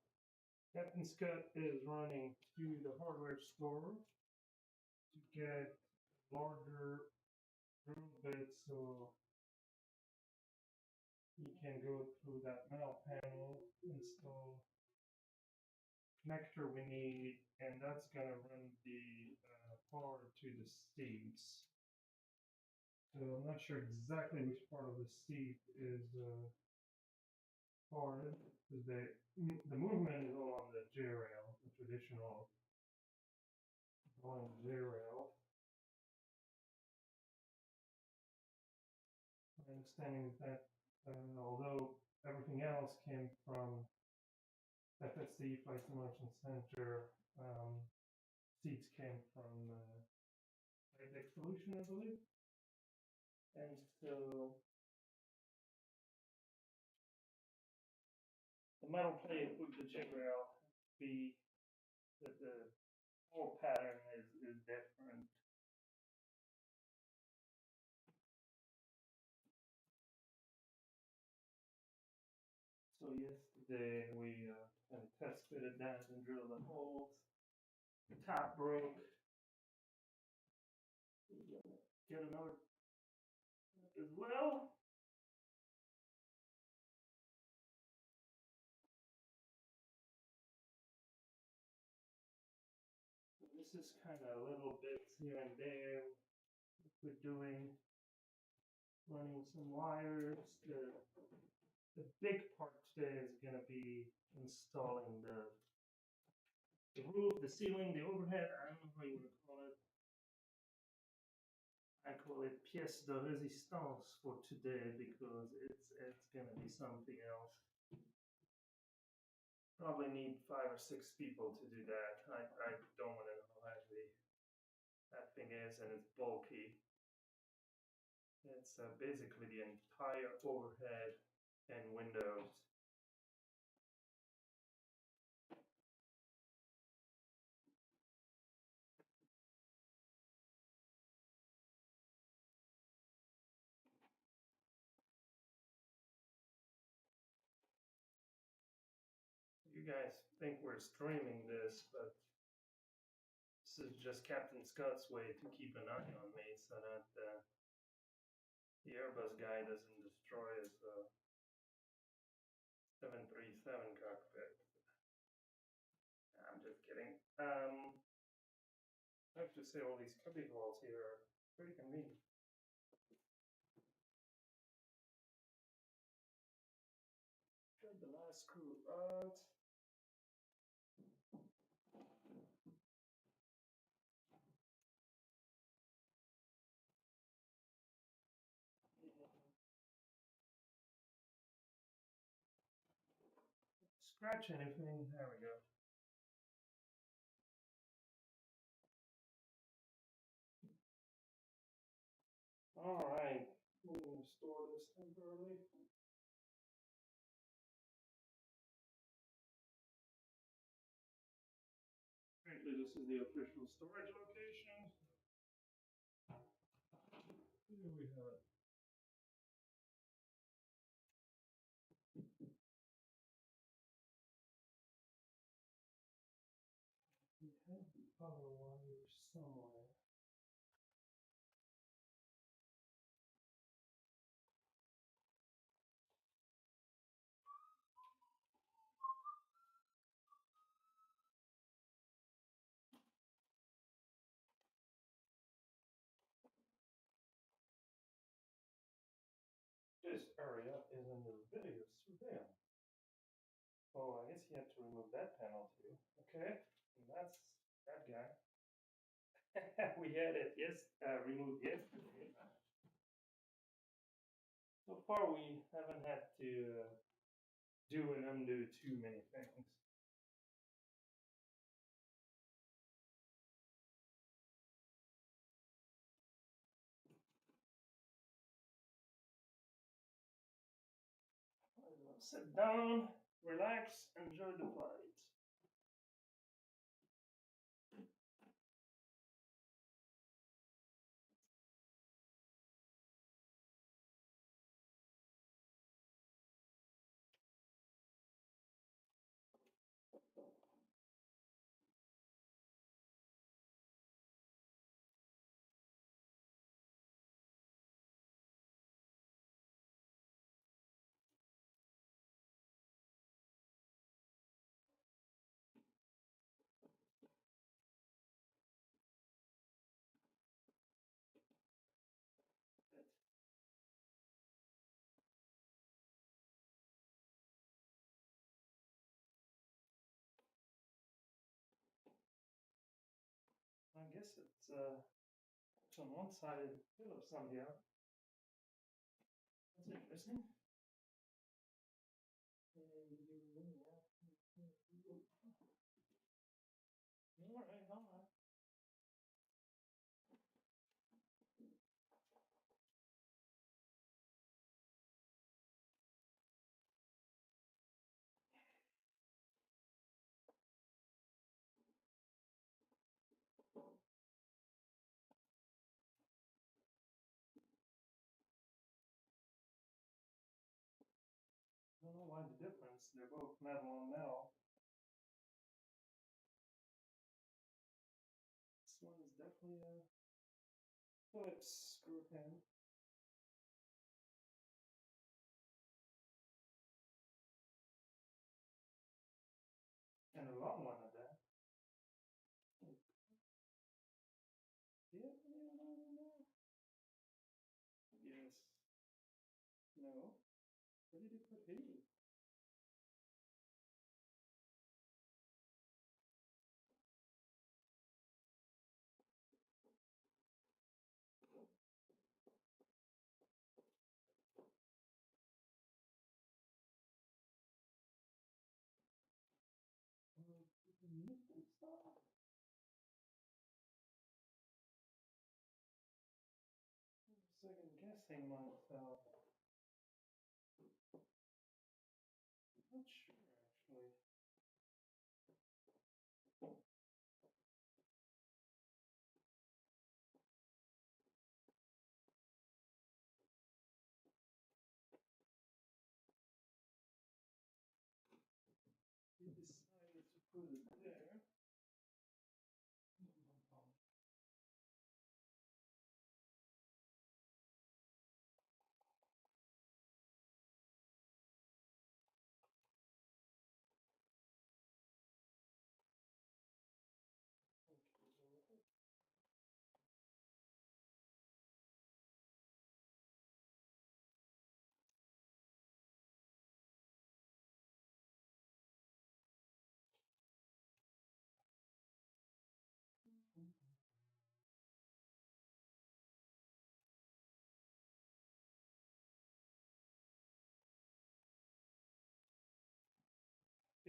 Captain Scott is running to the hardware store to get larger drill bit so he can go through that metal panel, install connector we need, and that's gonna run the power to the seats. So I'm not sure exactly which part of the seat is hard, because the movement is all on the J rail, the traditional Boeing J rail. My understanding is that although everything else came from FSC, Flight Simulation Center, seats came from High-Tech Solution, I believe. And so the metal plate with the J rail the whole pattern is different. So yesterday we kind of test fitted that and drilled the holes. The top broke. Get another as well. This is kind of little bits here and there. We're doing running some wires. The big part today is going to be installing the roof, the ceiling, the overhead. I don't know how you want to call it. I call it pièce de résistance for today because it's going to be something else. Probably need 5 or 6 people to do that. I don't want to know how heavy that thing is, and it's bulky. It's basically the entire overhead and windows. You guys think we're streaming this, but this is just Captain Scott's way to keep an eye on me so that the Airbus guy doesn't destroy his 737 cockpit. I'm just kidding. I have to say all these cubby holes here are pretty convenient. Got the last screw out. scratch anything. There we go. All right, we're going to store this temporarily. Apparently, this is the official storage location. Here we have it. We have the power wires somewhere. This area is under video surveillance. Oh, I guess you have to remove that panel too. Okay, and that's that guy. We had it removed yesterday. So far, we haven't had to do and undo too many things. Sit down, relax, enjoy the flight. I guess it's on one side and Phillips on the other. That's interesting. All right, all right. I don't know why the difference. They're both metal on metal. This one is definitely a Phillips screw pin. And a long one at that. Yeah, no. Yes. No. Where did he put his? Second guessing myself. Not sure actually. He decided to put it there.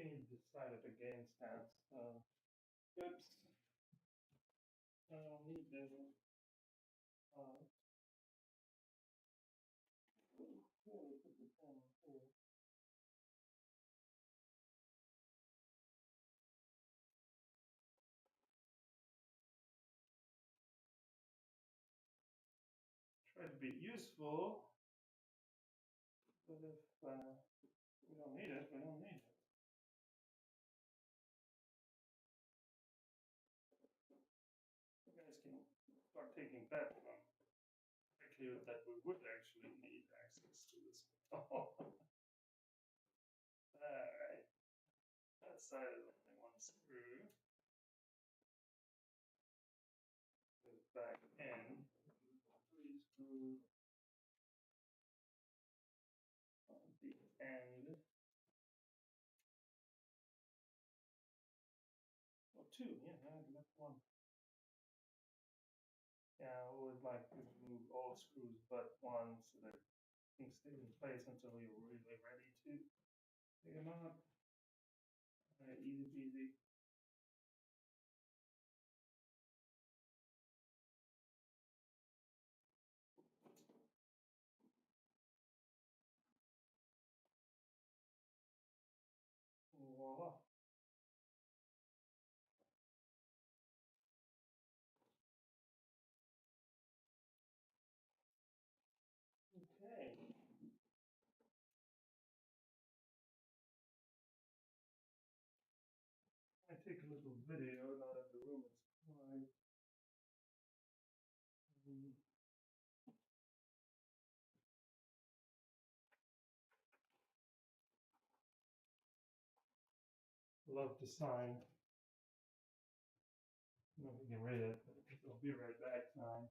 they decided against that. Oops. I don't need this. Where did I put the pen? Here. Try to be useful, but if we don't need it, we don't need it. You guys can start taking that one. I clear that we would actually need access to this. Alright. That side is only one screw. The back end. 3 screws on the end. Oh, 2, yeah, I left 1. Yeah, I would like to remove all screws but 1 so that things stay in place until you're really ready to take them out. Easy peasy. Voila. Okay. I take a little video now that the room is quiet. Love the sign. I don't know if you can read it, but I'll be right back sign.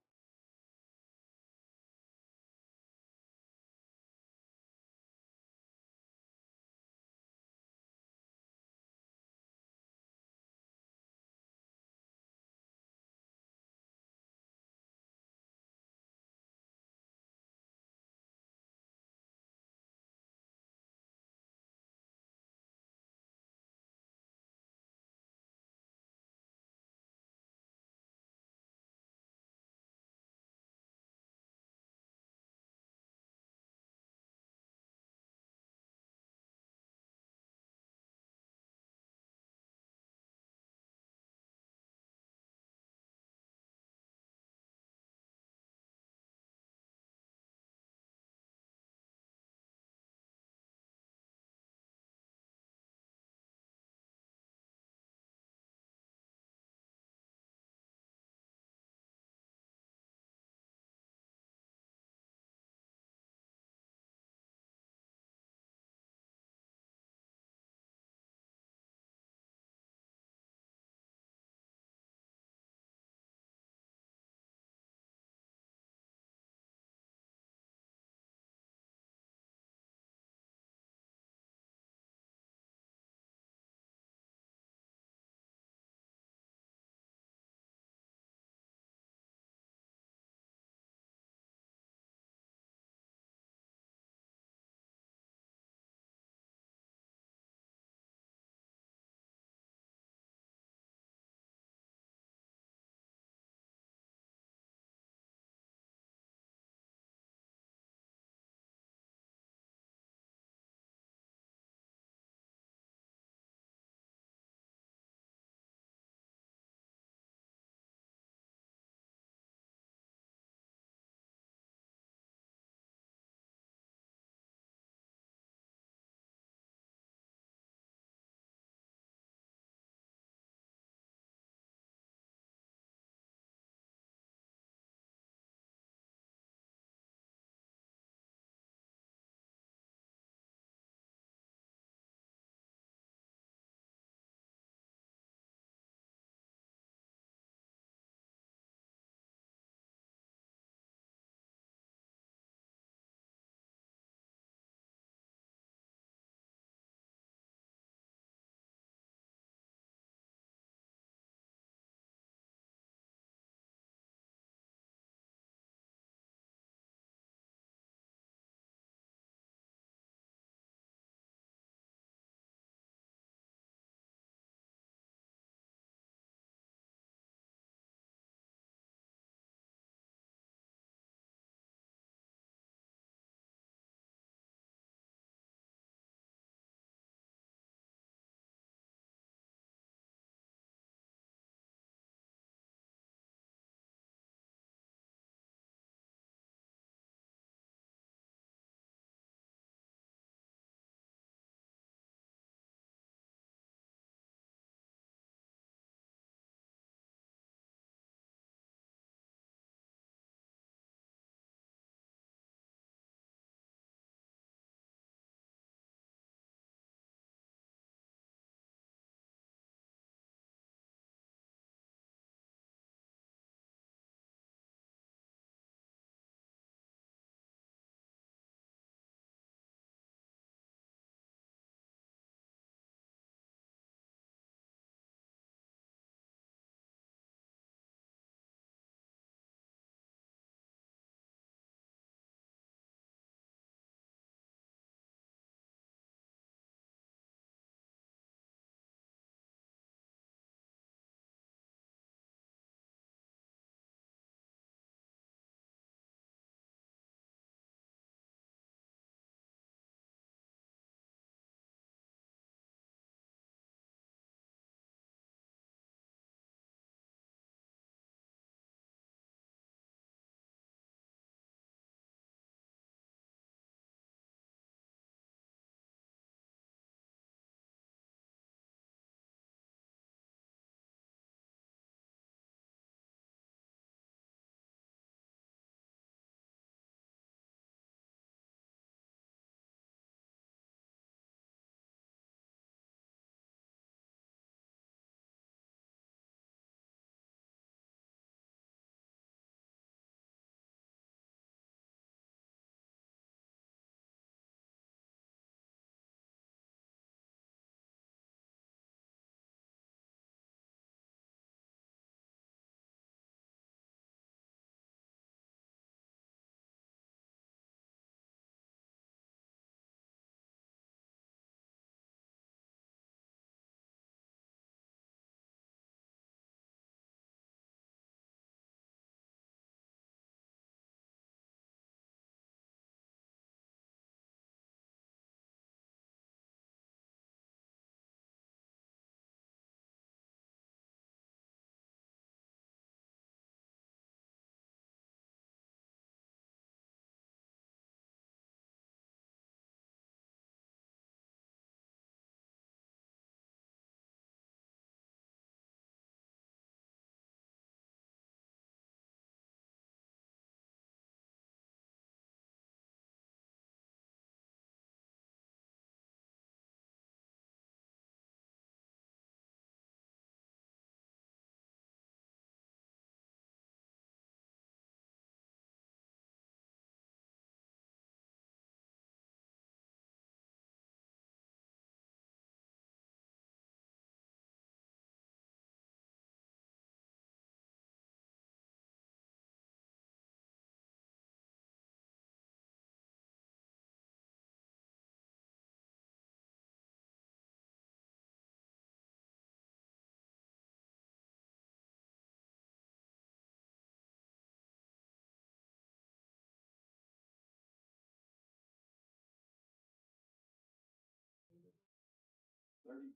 $30.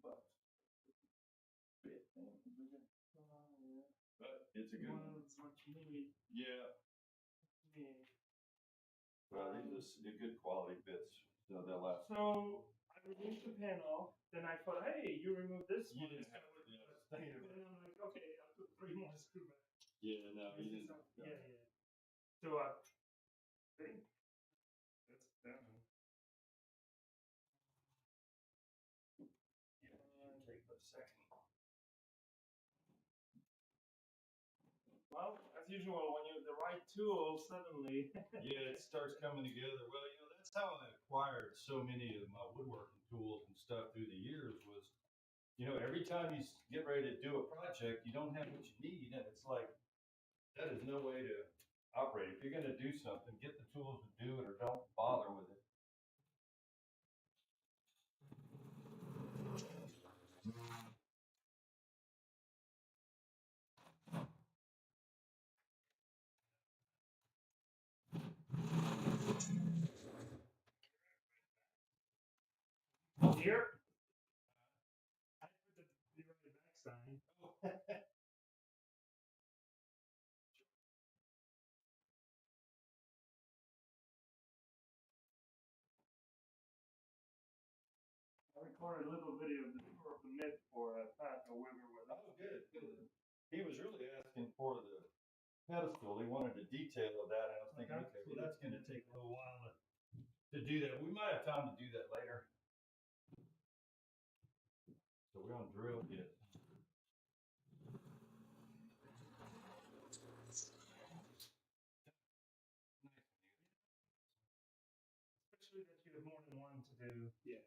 Bit. But it's a good one. It's what you need. Yeah. Yeah. Well, these are good quality bits, so they'll last. So I removed the panel. Then I thought, hey, you removed this You one. didn't have to, And then I'm like, okay, I'll put 3 more screw back. Yeah, no, you didn't. Yeah. So I think that's done. Take a second. Well, as usual, when you have the right tool, suddenly. Yeah, it starts coming together. Well, that's how I acquired so many of my woodworking tools and stuff through the years was, every time you get ready to do a project, you don't have what you need. And it's like, that is no way to operate. If you're going to do something, get the tools to do it or don't bother with it. Here, I put the be right back sign. I recorded a little video of the tour of the myth for Pat Weber with us. Oh, good. He was really asking for the pedestal. He wanted a detail of that. And I was thinking, okay, well, that's going to take a little while to do that. We might have time to do that later. So we're on drill bit. Especially that you have more than one to do. Yeah.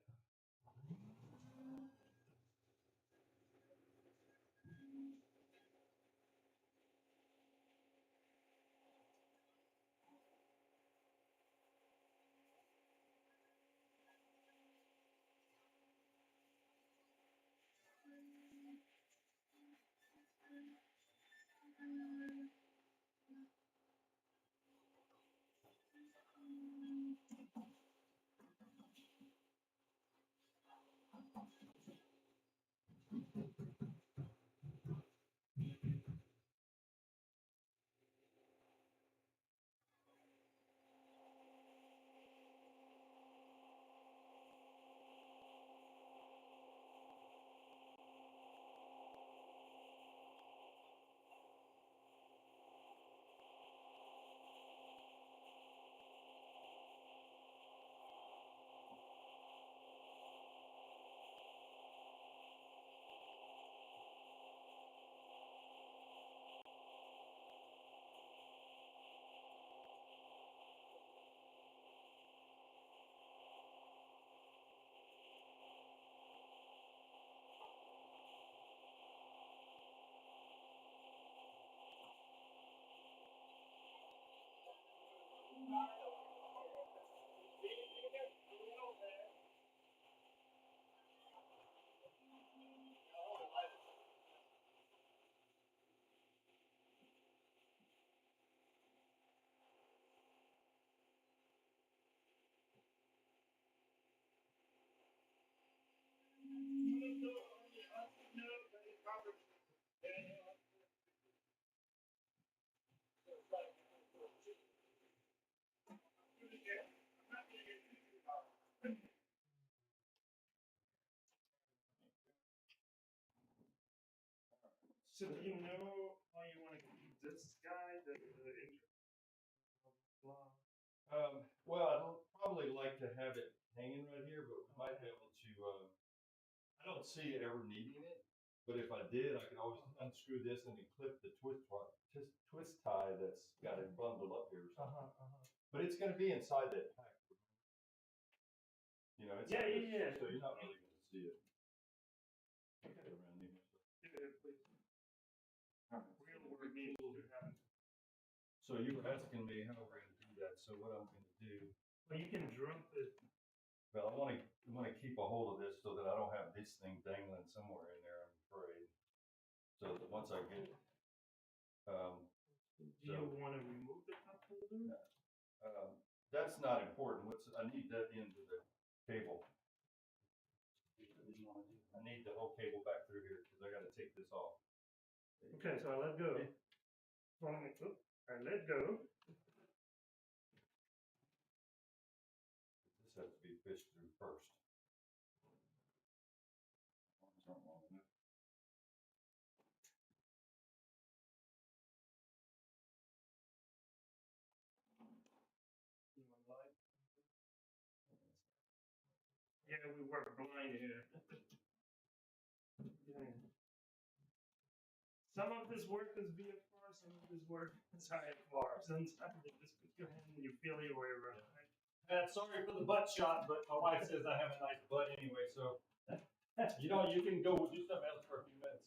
So do you know how you want to keep this guy, the blah? Well, I'd probably like to have it hanging right here, but we might be able to, I don't see it ever needing it, but if I did, I could always unscrew this and then clip the twist tie that's got it bundled up here or something. But it's going to be inside that pack. It's Yeah. So you're not really going to see it. Okay. Around here. So you were asking me how we're going to do that. So what I'm going to do. Well, you can drum it. Well, I want to keep a hold of this so that I don't have this thing dangling somewhere in there. I'm afraid. So that once I get it. Do you want to remove the cup holder? That's not important. I need that end of the cable. I didn't want to do that. I need the whole cable back through here because I got to take this off. Okay, so I let go. I let go. This has to be fished through first. Something wrong with it. Yeah, we work blind here. Yeah. Some of this work is VFR, some of this work is IFR. Sometimes you just put your hand and you feel your way around. Sorry for the butt shot, but my wife says I have a nice butt anyway, so you can go do something else for a few minutes.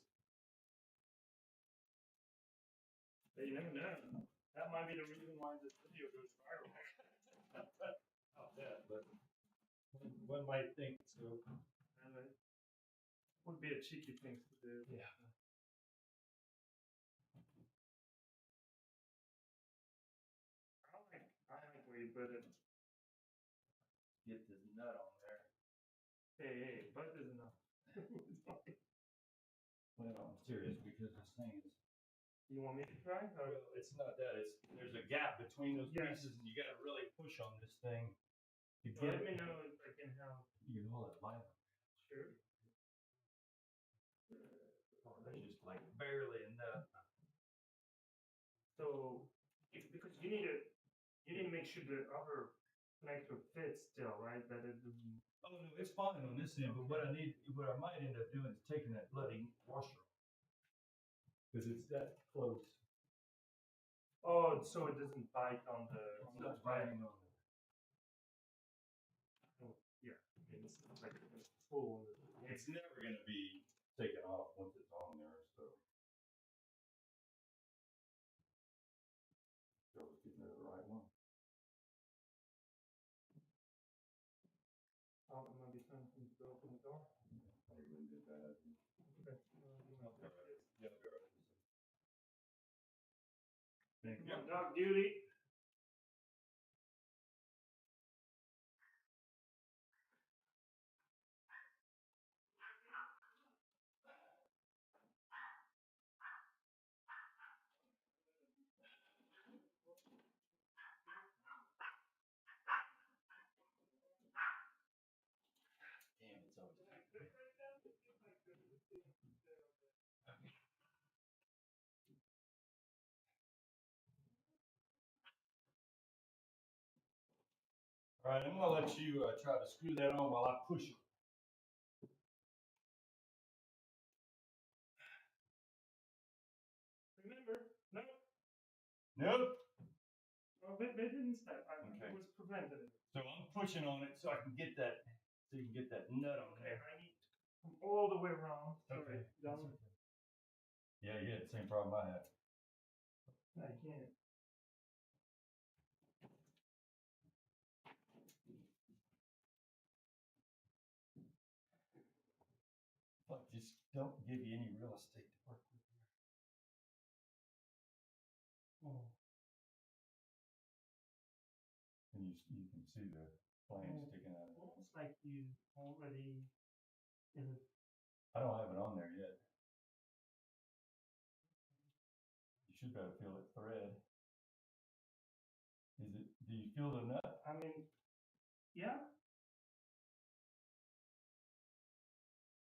But you never know. That might be the reason why this video goes viral. Not that, but one might think so. Would be a cheeky thing to do. Yeah. I like where you put it. Get this nut on there. Hey, butt is enough. Well, I'm serious because this thing is. You want me to try? Well, it's not that. There's a gap between those Yes. pieces, and you got to really push on this thing to Well, get let it. me know if I can help. You can hold it light. Sure. Oh, that's just like barely enough. So, because you need to make sure the other connector fits still, right? That it doesn't. Oh no, it's fine on this end, but what I might end up doing is taking that bloody washer off because it's that close. Oh, so it doesn't bite on the. It's not biting on it. Oh, yeah. I mean, it's like it's full. It's never going to be taken off once it's on there, so. So I was getting to the right one. Oh, it might be time for me to open the door. I even did that. Okay. Yeah, thank you. Dog duty. Damn, it's always. All right, I'm gonna let you try to screw that on while I push it. Remember, no. Nope. Oh, they didn't step. Okay. It was preventative. So I'm pushing on it so I can get that, so you can get that nut on Okay, there. I need to come all the way around. Okay. Done. Yeah, you had the same problem I had. I can't. But just don't give you any real estate to work with here. Oh. And you can see the flame sticking out of it. Almost like you already in it. I don't have it on there yet. You should be able to feel it thread. Do you feel the nut? I mean, yeah.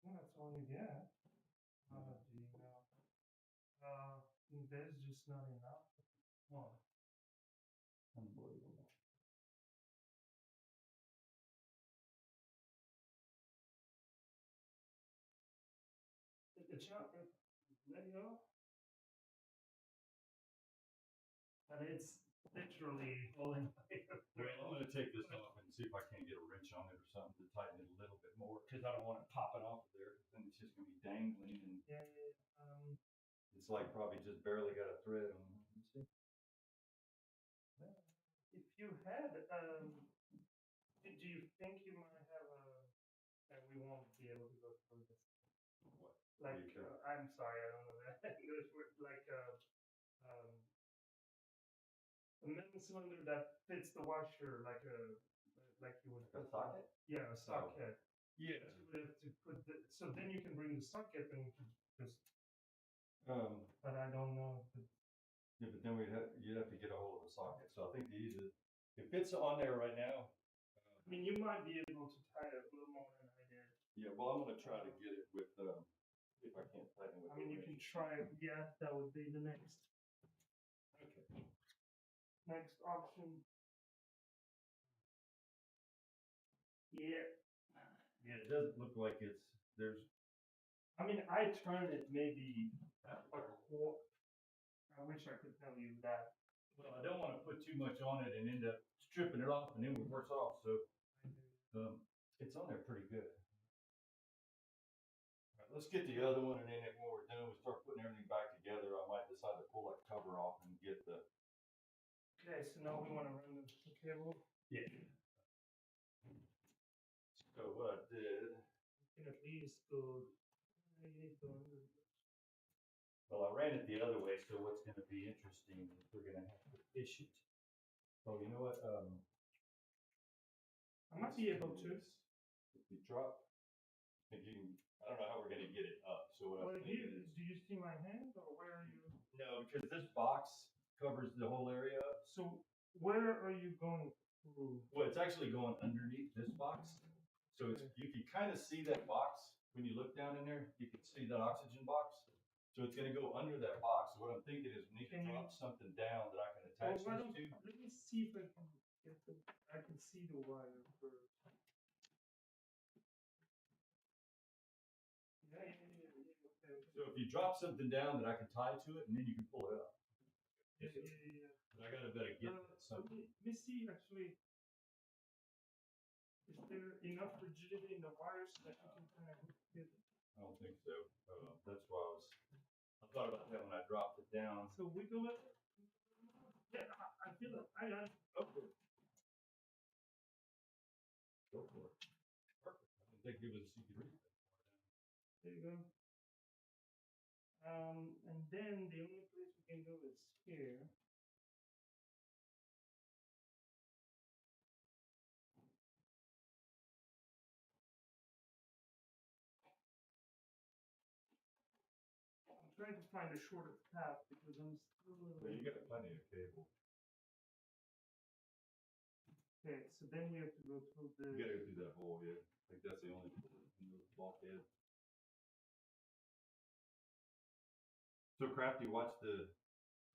Well, that's all you get. Oh, gee, no. There's just not enough. Oh. Unbelievable. The chop, let go. But it's literally holding. Well, I'm going to take this off and see if I can't get a wrench on it or something to tighten it a little bit more because I don't want it popping off of there. Then it's just going to be dangling and it's like probably just barely got a thread on it. You see? If you had, do you think you might have and we won't be able to go through this? What? Like, I'm sorry, I don't know that English word. Like a metal cylinder that fits the washer, like you would. Like a socket? Yeah, a socket. Yeah. You would have to put the, so then you can bring the socket and just, Um, but I don't know. yeah, but then you'd have to get a hold of the socket. So I think the easiest, it fits on there right now. I mean, you might be able to tie it a little more than I did. Yeah, well, I'm gonna try to get it with, if I can't tighten it with. I mean, you can try it. Yeah, that would be the next option. Yeah. Yeah, it doesn't look like there's. I mean, I turn it maybe a quarter. I wish I could tell you that. Well, I don't want to put too much on it and end up stripping it off and then we're worse off. So, it's on there pretty good. All right, let's get the other one, and then when we're done, we start putting everything back together. I might decide to pull that cover off and get the. Okay, so now we want to run the cable. Yeah. So what I did. You can at least go. Well, I ran it the other way, so what's going to be interesting is we're going to have to fish it. Oh, you know what? I might be able to. If you drop, if you can, I don't know how we're going to get it up. So what Well, I'm thinking is, do you see my hand, or where are you? No, because this box covers the whole area up. So where are you going through? Well, it's actually going underneath this box. So it's, you can kind of see that box when you look down in there. You can see that oxygen box. So it's going to go under that box. So what I'm thinking is we need to drop something down that I can attach this to. Let me see if I can get the. I can see the wire first. Yeah. Okay. So if you drop something down that I can tie to it, and then you can pull it up. Yeah. But I gotta better get something. Let me see actually. Is there enough rigidity in the wires that you can kind of get it? I don't think so. That's why I thought about that when I dropped it down. So wiggle it. Yeah, I feel it. I got it. Go for it. Go for it. Perfect. I didn't think it was a secret. There you go. And then the only place we can go is here. I'm trying to find a shorter path because I'm still. Well, you got plenty of cable. Okay, so then we have to go through the. You gotta go through that hole, yeah. Like that's the only bulkhead. So Crafty watched the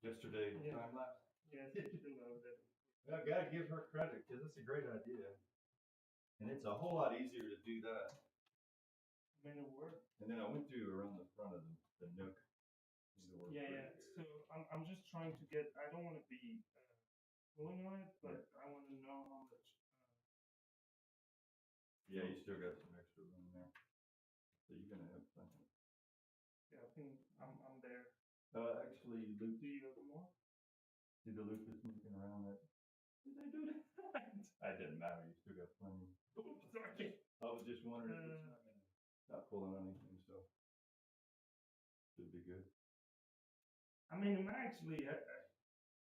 yesterday time lapse. Yeah, I didn't know that. I gotta give her credit because it's a great idea, and it's a whole lot easier to do that. I mean, it worked. And then I went through around the front of the nook. Yeah. So I'm just trying to get. I don't want to be pulling on it, but I want to know how much. Yeah, you still got some extra room there, so you're gonna have plenty. Yeah, I think I'm there. Actually, Luke. Do you have more? See the loop is moving around that. Did I do that? It didn't matter. You still got plenty. Oops, sorry. I was just wondering if it's not pulling on anything, so should be good. I mean, it might actually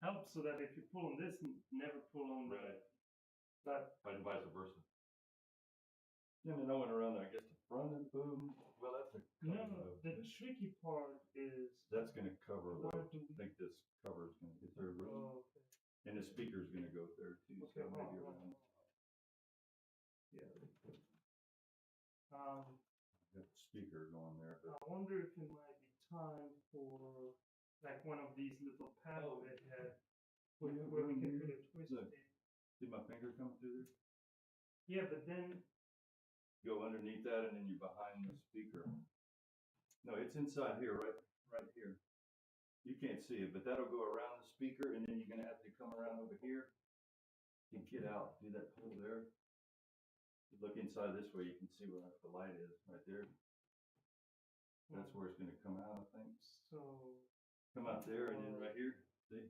help so that if you pull on this, never pull on Right. But and vice versa. And then I went around there, I guess the front and boom. Well, that's a cover. no. The tricky part is That's gonna cover. where I do we? think this cover is gonna get there. Oh, okay. And the speaker's gonna go there too. Okay, So maybe around. Yeah. Got the speaker going there, but I wonder if it might be time for like one of these little paddles that had where we can put a twist Look. in. See my finger come through there? Yeah, but then Go underneath that and then you're behind the speaker. No, it's inside here, right here. You can't see it, but that'll go around the speaker and then you're gonna have to come around over here and get out, do that pull there. You look inside this way, you can see where the light is right there. That's where it's gonna come out, I think. so. Come out there and then right here, see?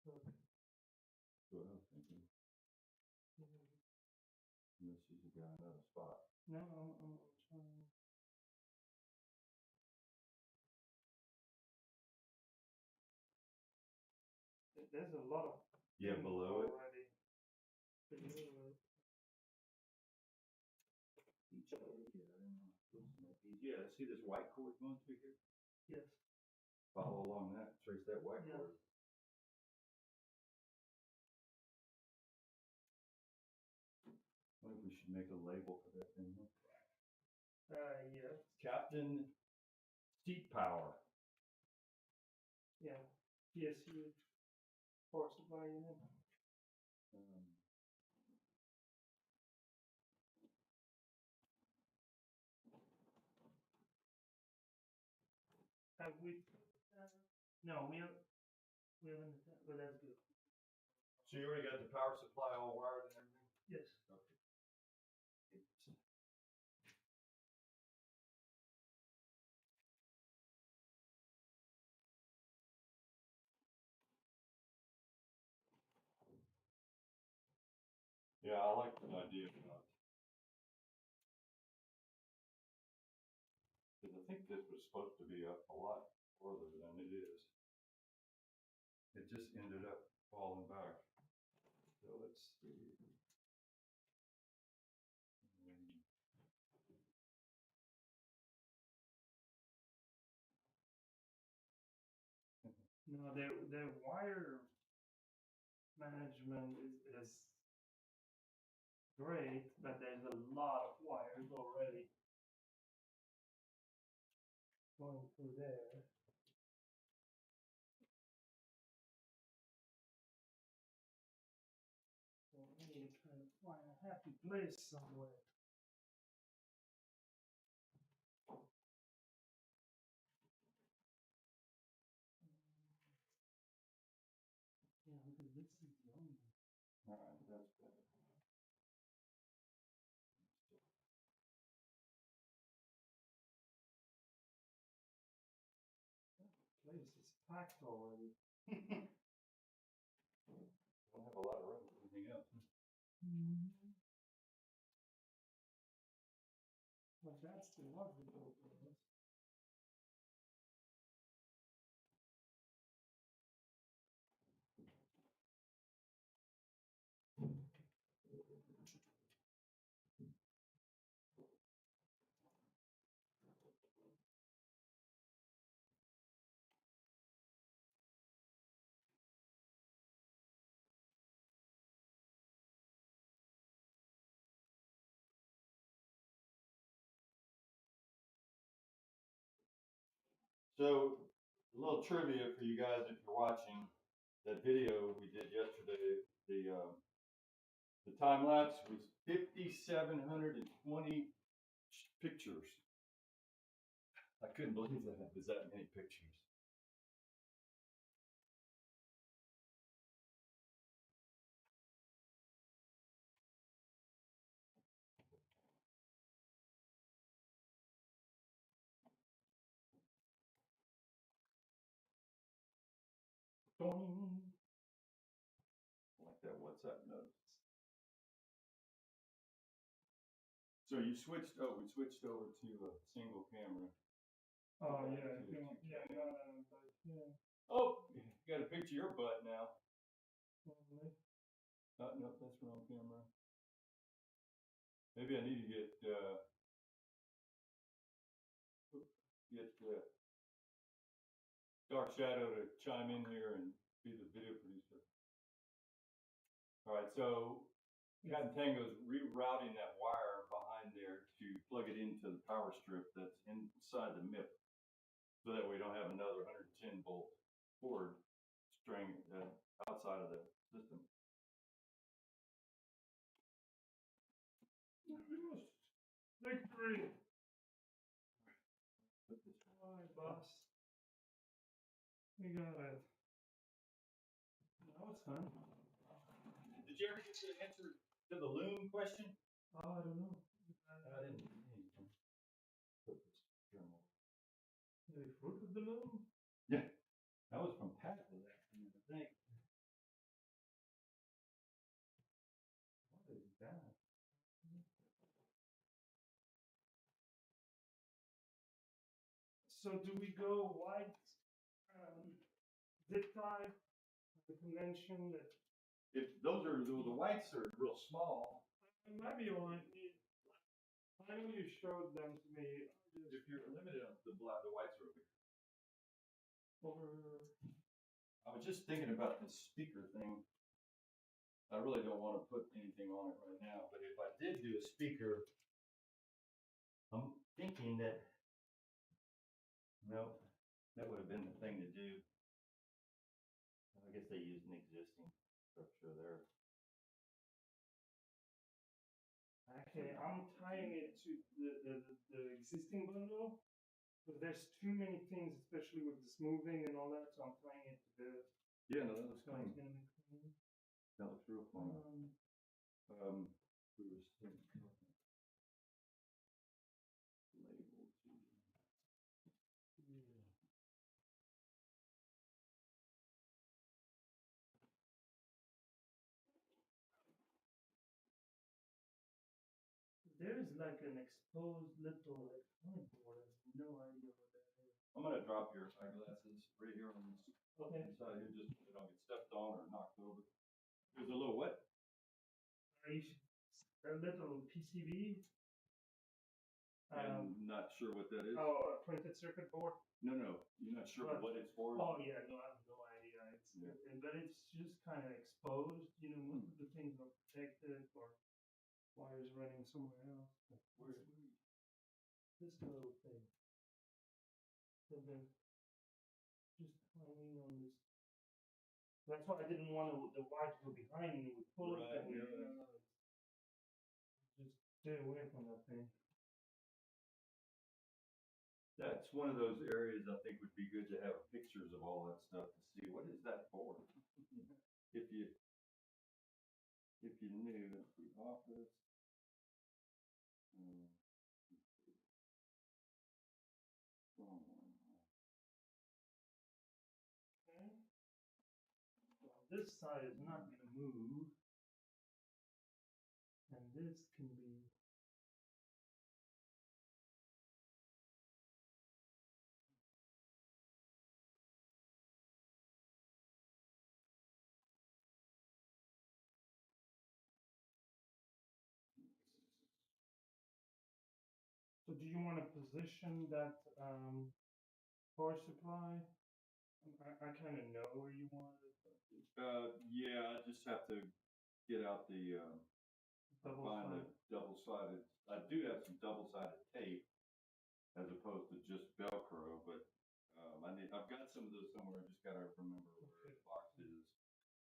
Okay. That's what I was thinking. Unless you got another spot. No, I'm trying. There's a lot of. Yeah, below it. Already. see this white cord going through here? Yes. Follow along that, trace that white Yeah. cord. I wonder if we should make a label for that thing. Yeah. Captain Seat Power. Yeah. PSU. Power supply unit. Have we? No, we haven't. But that's good. So you already got the power supply all wired and everything? Yes. Okay. Yeah, I like the idea of that. Because I think this was supposed to be up a lot further than it is. It just ended up falling back. So let's see. No, their wire management is great, but there's a lot of wires already going through there. So I need to try to find a happy place somewhere. Yeah, because this is the only one. All right, that's better. Place is packed already. Don't have a lot of room for anything else. But that's the logical place. So, a little trivia for you guys if you're watching that video we did yesterday. The time lapse was 5,720 pictures. I couldn't believe that was that many pictures. Boing. Like that WhatsApp note. So we switched over to a single camera. Oh yeah, yeah. Oh, you got a picture of your butt now. Probably. No, that's wrong camera. Maybe I need to get Dark Shadow to chime in here and be the video producer. All right, so Captain Tango's rerouting that wire behind there to plug it into the power strip that's inside the MIP, so that we don't have another 110 volt cord string outside of the system. Victory! Put this All right, boss. We got it. Now it's done. Did you ever get the answer to the loom question? Oh, I don't know. I didn't. Put this journal. The fruit of the loom? Yeah, that was from Pat with that, I think. What is that? So do we go white zip tie? The convention that If those are the whites are real small. it might be on I know you showed them to me. If you're limited on the black, the whites are over here. Over. I was just thinking about this speaker thing. I really don't want to put anything on it right now, but if I did do a speaker, I'm thinking that, no, that would have been the thing to do. I guess they used an existing structure there. Okay, I'm tying it to the existing bundle, but there's too many things, especially with this moving and all that, so I'm tying it to this. Yeah, no, that looks So clean. it's gonna be clean. That looks real clean. We were still labeled. There's like an exposed little electronic board. I have no idea what that is. I'm gonna drop your eyeglasses right here on this Okay. inside here, just so they don't get stepped on or knocked over. There's a little what? A little PCB. I'm not sure what that is. Oh, a printed circuit board. No, you're not sure what it's for. Oh yeah, no, I have no idea. But it's just kind of exposed. You know, most of the things are protected or wires running somewhere else. Where? This little thing. So then, just hanging on this. That's why I didn't want the wire to go behind me. We pull it and just stay away from that thing. That's one of those areas I think would be good to have pictures of all that stuff to see what is that for. if you knew the office. Okay. Well, this side is not going to move, and this can be. So do you want to position that power supply? I kind of know where you want it. Yeah, I just have to get out the find the double-sided. I do have some double-sided tape as opposed to just Velcro, but I've got some of those somewhere. I just gotta remember where the box is.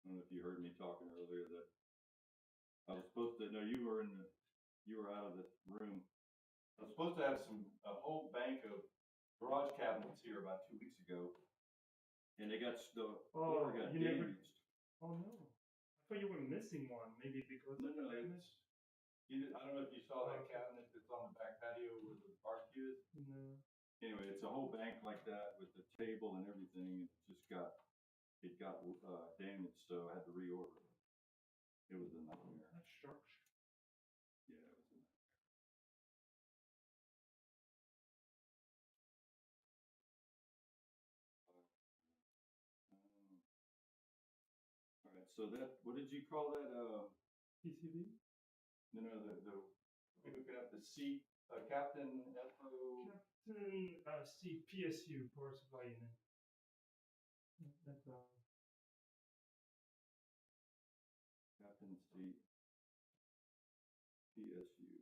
I don't know if you heard me talking earlier that I was supposed to. No, you were out of the room. I was supposed to have a whole bank of garage cabinets here about 2 weeks ago, and the floor got damaged. Oh no! I thought you were missing one. Maybe because of the damage. I don't know if you saw that cabinet that's on the back patio where the barbecue is. No. Anyway, it's a whole bank like that with the table and everything. It got damaged, so I had to reorder it. It was a nightmare. That's structure. Yeah, it was a nightmare. All right, so what did you call that? PCB? No, we're looking at the seat, Captain FO. Captain C PSU, power supply unit. That's Captain C PSU.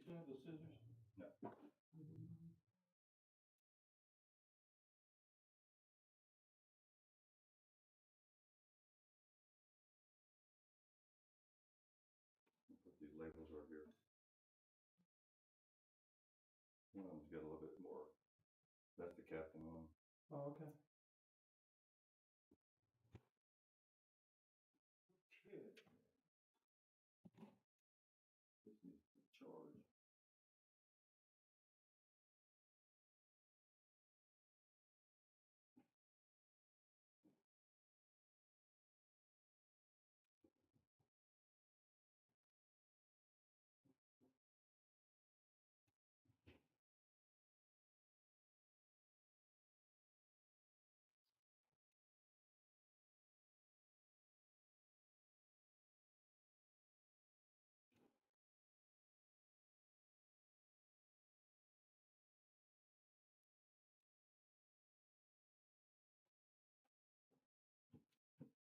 still have the scissors? No. I'll put these labels right here. One of them's got a little bit more. That's the captain one. Oh, okay. This needs to charge.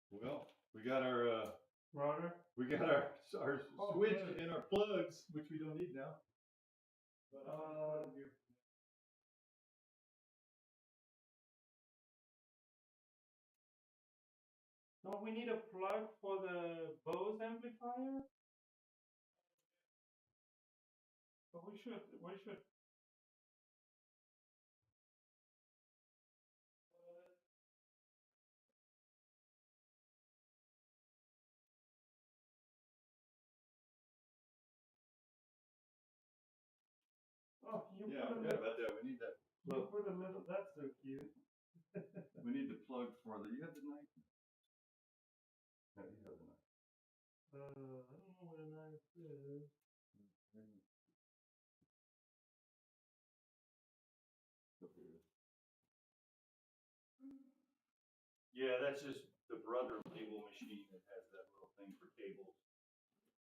Well, we got our Router? switch and our plugs, which we don't need now. But here. Don't we need a plug for the Bose amplifier? But we should. Oh, you Yeah, I put a forgot little, about that. We need that you plug. put a little, that's so cute. We need the plug for the. You have the knife? No, you have the knife. I don't know what a knife is. Up here. Yeah, that's just the brother label machine that has that little thing for cables.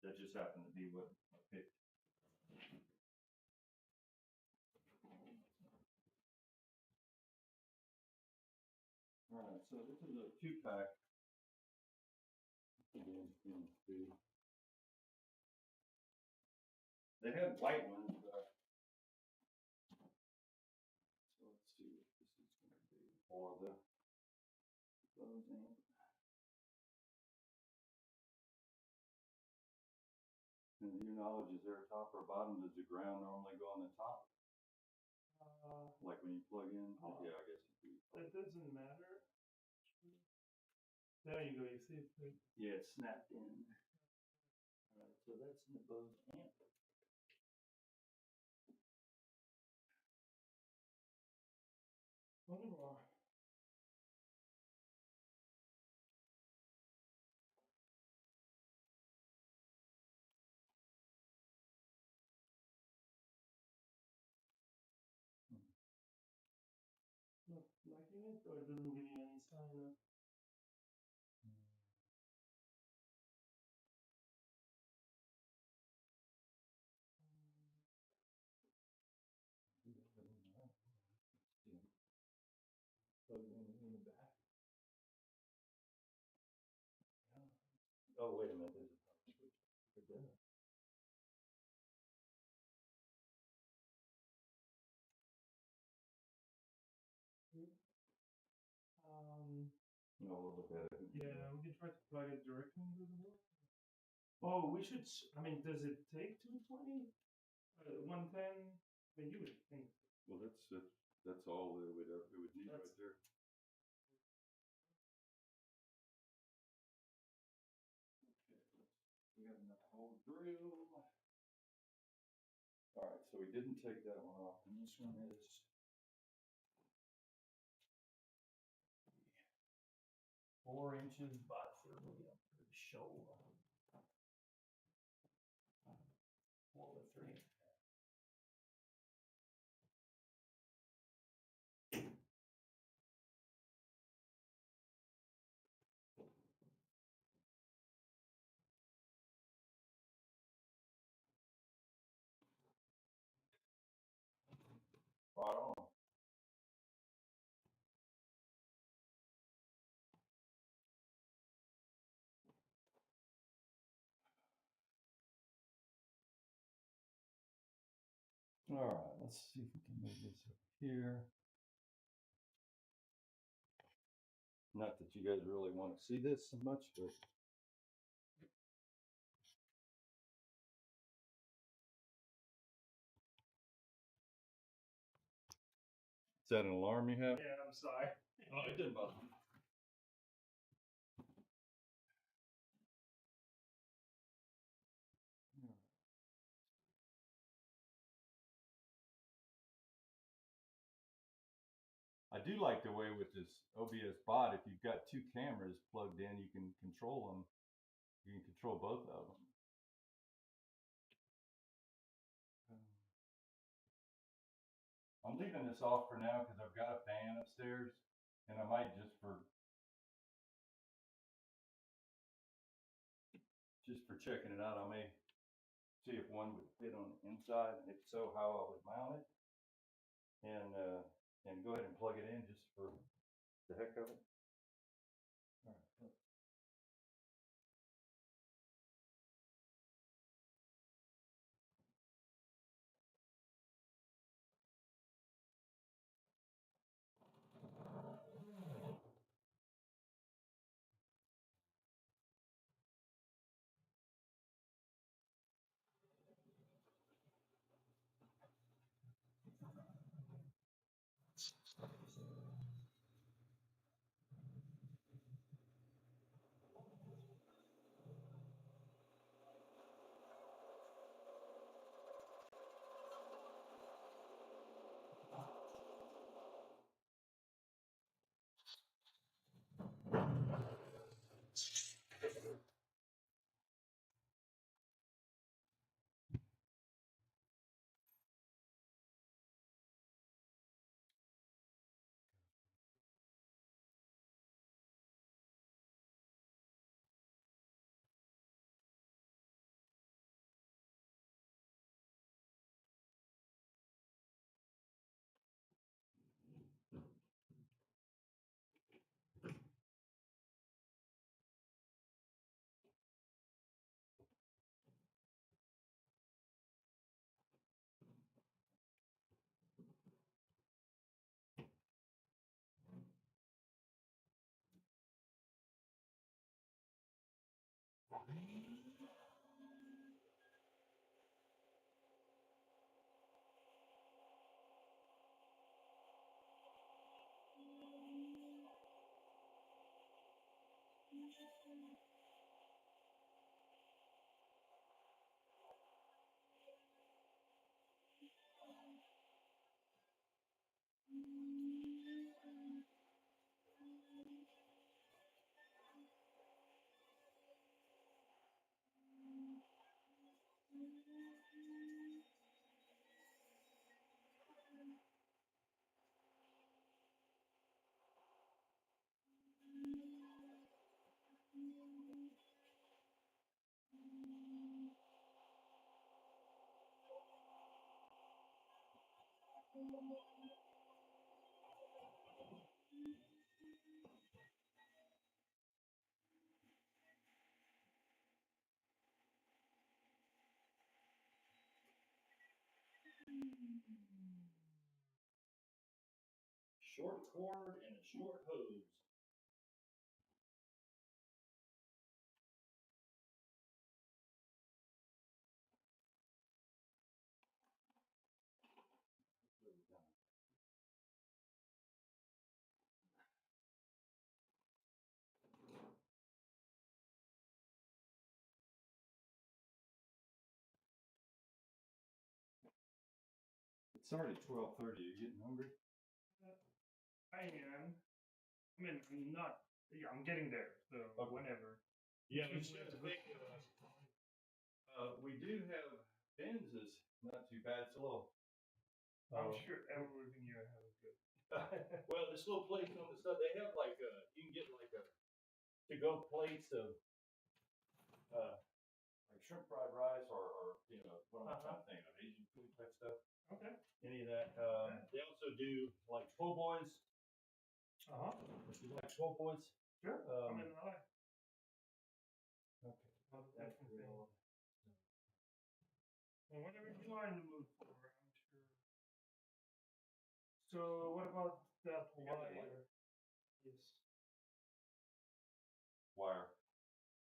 That just happened to be what I picked. All right, so this is a 2-pack. They had white ones, but so let's see what this is going to be for the those amp. And your knowledge, is there a top or bottom? Does the ground normally go on the top? Like when you plug in? Yeah, I guess it do. It doesn't matter. There you go, you see it. Yeah, it's snapped in. All right, so that's in the Bose amp. One more. Not liking it, or it doesn't give you any sign of. Plug in the back. Oh, wait a minute, there's a top switch. No, we'll look at it. Yeah, we can try to plug it directly into the wall. Oh, we should. I mean, does it take 220? 110? I mean, you would think. Well, that's all that we would need right there. Okay, we got enough hole drill. All right, so we didn't take that one off, and this one is 4 inches by 30. I'm pretty sure. 4 by 3. Right on. All right, let's see if we can move this up here. Not that you guys really want to see this so much, but is that an alarm you have? Yeah, I'm sorry. Oh, it didn't bother me. I do like the way with this OBS bot, if you've got two cameras plugged in, you can control them. You can control both of them. I'm leaving this off for now because I've got a fan upstairs, and I might just for checking it out, I may see if one would fit on the inside, and if so, how I would mount it, and go ahead and plug it in just for the heck of it. All right. Short cord and a short hose. It's already 12:30. Are you getting hungry? I am. I mean, I'm not. Yeah, I'm getting there. So Okay. whenever. Yeah, we do have Ben's is not too bad. It's a little. I'm sure everything you have is good. Well, this little place on the side, they have like you can get like a to-go plates of like shrimp fried rice or what am I trying to think of, Asian food type stuff. Okay. Any of that. They also do like po' boys. If you like po' boys. Sure. I mean, I like. Okay. Well, whatever you are in the mood for, I'm sure. So what about that You got that wire? Yes. Wire.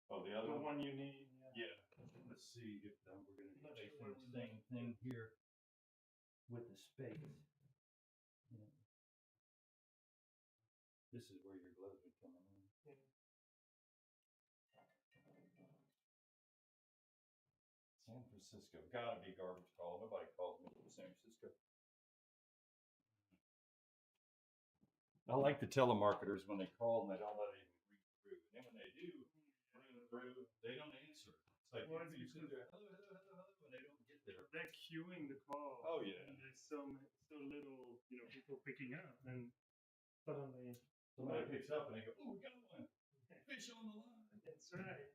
Oh, the other The one? one you need, yeah. Yeah. Let's see if we're going to Not be sure facing where the we same thing here with the space. Yeah. This is where your gloves are coming in. Yeah. San Francisco. Gotta be garbage call. Nobody calls me from San Francisco. I like the telemarketers when they call and they don't let it even ring through. And then when they do ring through, they don't answer. It's like Well, you it's sit there, hello, hello, hello, hello, and they don't get there. They're queuing the call. Oh, yeah. And there's so little, people picking up, and suddenly Somebody picks up and they go, oh, we got one. Fish on the line. that's right.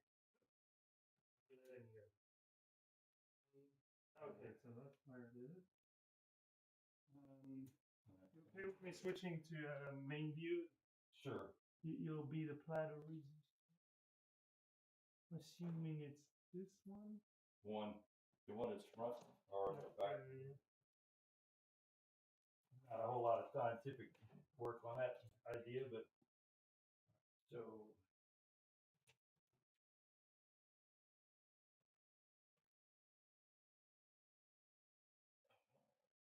Okay, so that's where it is. You okay with me switching to main view? Sure. You'll be the platter region. Assuming it's this one. The one that's front or the back. Okay. Not a whole lot of scientific work on that idea, but so.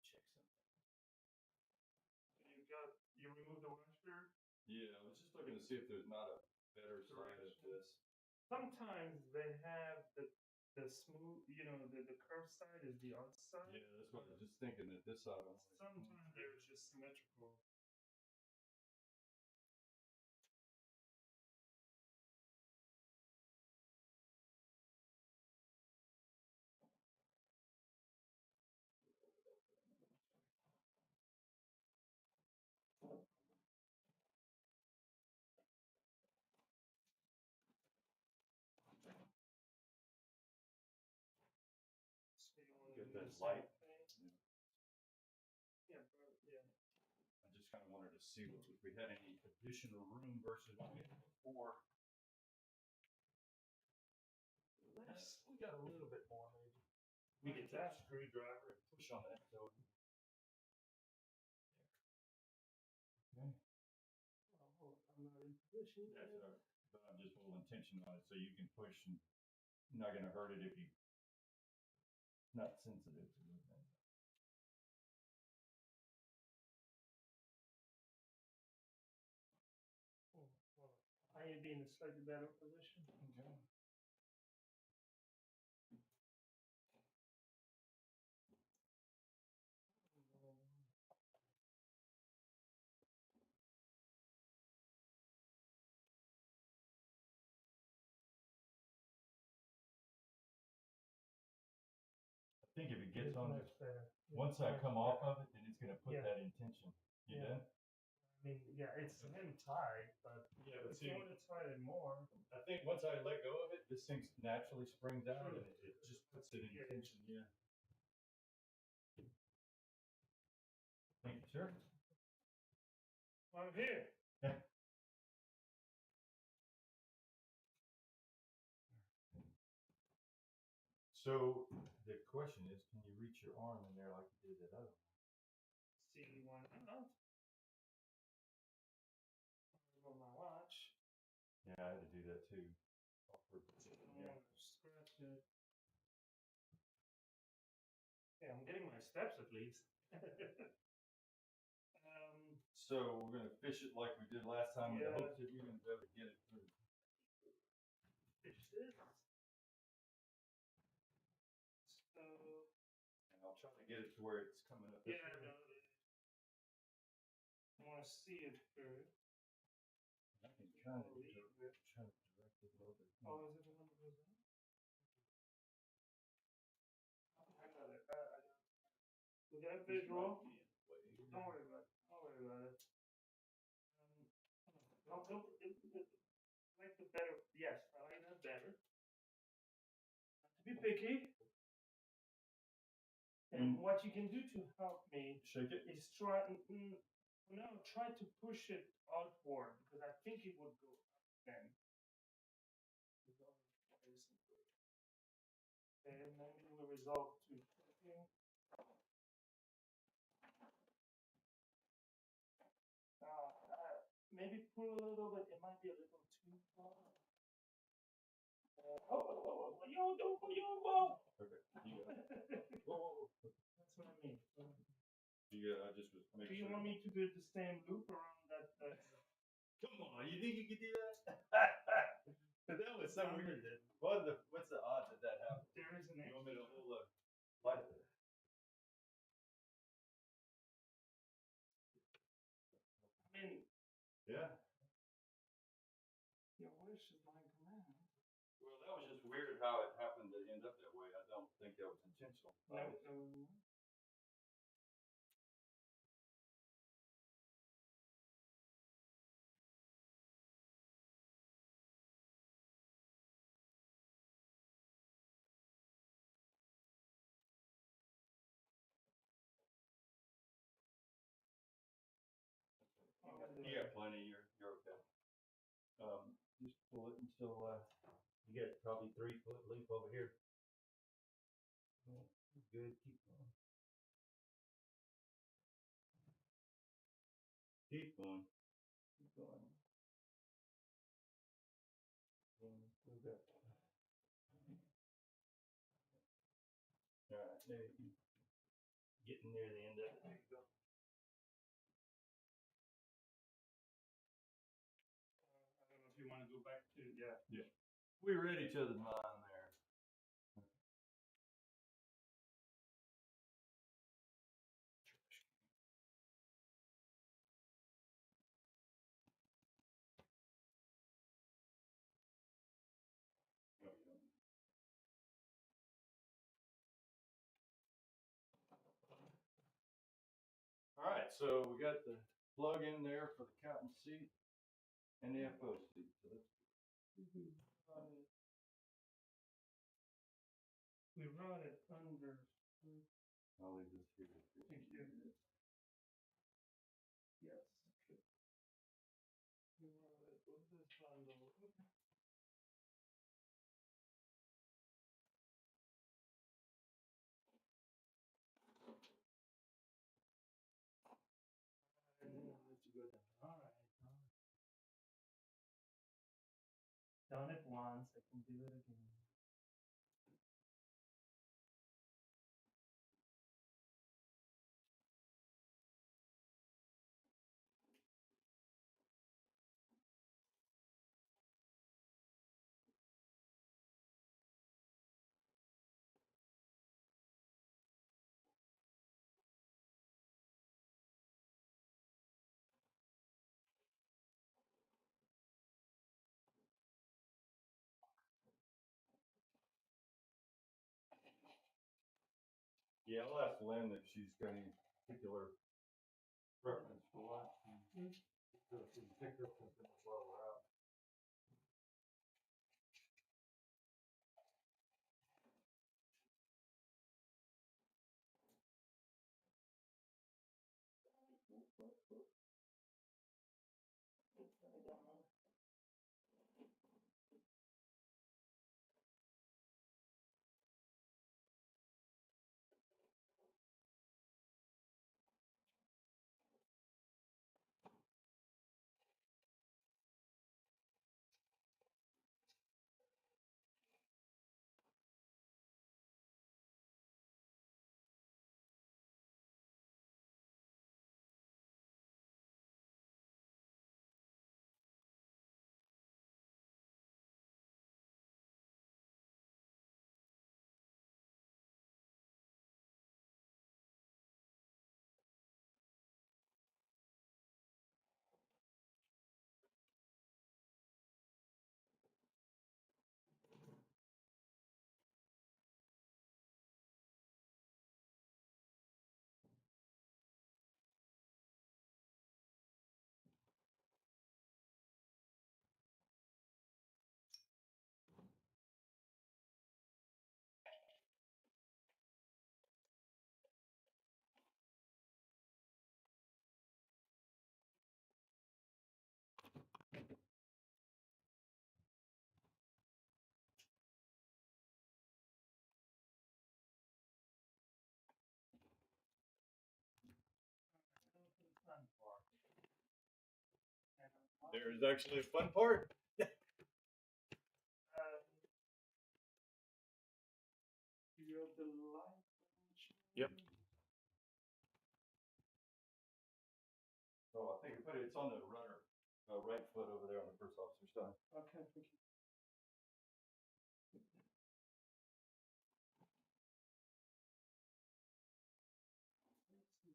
Check something. You remove the washer. Yeah, I was just looking to see if there's not a better side of this. Sometimes they have the smooth, the curved side is the outside. Yeah, that's what I was just thinking that this side. Sometimes they're just symmetrical. Get that light. Yeah, yeah. I just kind of wanted to see if we had any additional room versus what we had before. We got a little bit more maybe. We get that screwdriver and push on that so. Okay. Oh, I'm not in position. That's all right. But I'm just holding tension on it so you can push and you're not going to hurt it if you're not sensitive to movement. I need to be in a slightly better position. Okay. I think if it gets on, once I come off of it, then it's going to put that in tension. You done? I mean, yeah, it's him tight, but Yeah, but if you want to tighten it more. I think once I let go of it, this thing naturally springs out and it just puts it in tension. Yeah. Thank you, sir. I'm here. So the question is, can you reach your arm in there like you did that other one? See one out. On my watch. Yeah, I had to do that too. Yeah. Scratch it. Yeah, I'm getting my steps at least. So we're gonna fish it like we did last time with the hopes that we're gonna be able to get it through. Fish this. So. And I'll try to get it to where it's coming up this way. I want to see it through. I can kind of direct it a little bit. Oh, is it the one that goes in? I got it. We got a visual. Don't worry about it. Don't worry about it. I like the better. Yes, I like that better. To be picky. And what you can do to help me Shake it. Is try to push it outward because I think it would go up then. And maybe we result to maybe pull a little bit. It might be a little too far. Yo, don't go, yo, whoa. Okay. You got it. Whoa. That's what I mean. You got. I just was Do making you sure. want me to do the same loop around that? Come on, you think you could do that? That was so weird. What's the odds that that happened? There is an You want me to extra. hold a light there? I mean, Yeah. your wish is my command. Well, that was just weird how it happened to end up that way. I don't think that was intentional. No. You got plenty. You're okay. Just pull it until you get probably 3 foot leap over here. Good. Keep going. Keep going. Keep going. Move that. All right, there you go. Getting near the end of it. There you go. I don't know if you want to go back to yeah. We read each other's mind there. All right, so we got the plug in there for the captain seat and the FO seat. So let's We run it under. I'll leave this here. Thank you. Yes. We run it under handle. All right. Done it once, I can do it again. Yeah, I'll ask Lynn if she's got any particular preference for what. So she can pick up something while we're out. There's actually a fun part. You're the light. Yep. Oh, I think I put it, it's on the rudder, right foot over there on the first officer's side. Okay, thank you.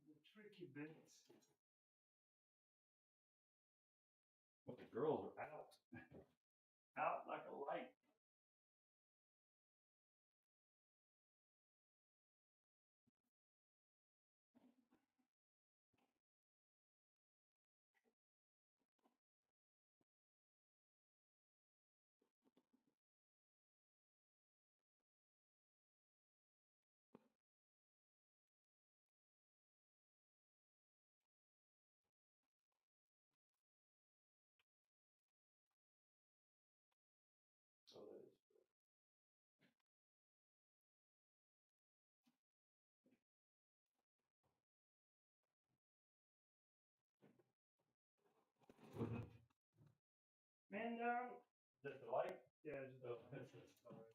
The tricky bits. But the girls are out. Out like a light. So that is. Man down. Is that the light? Yeah, just Oh. that's it. Sorry.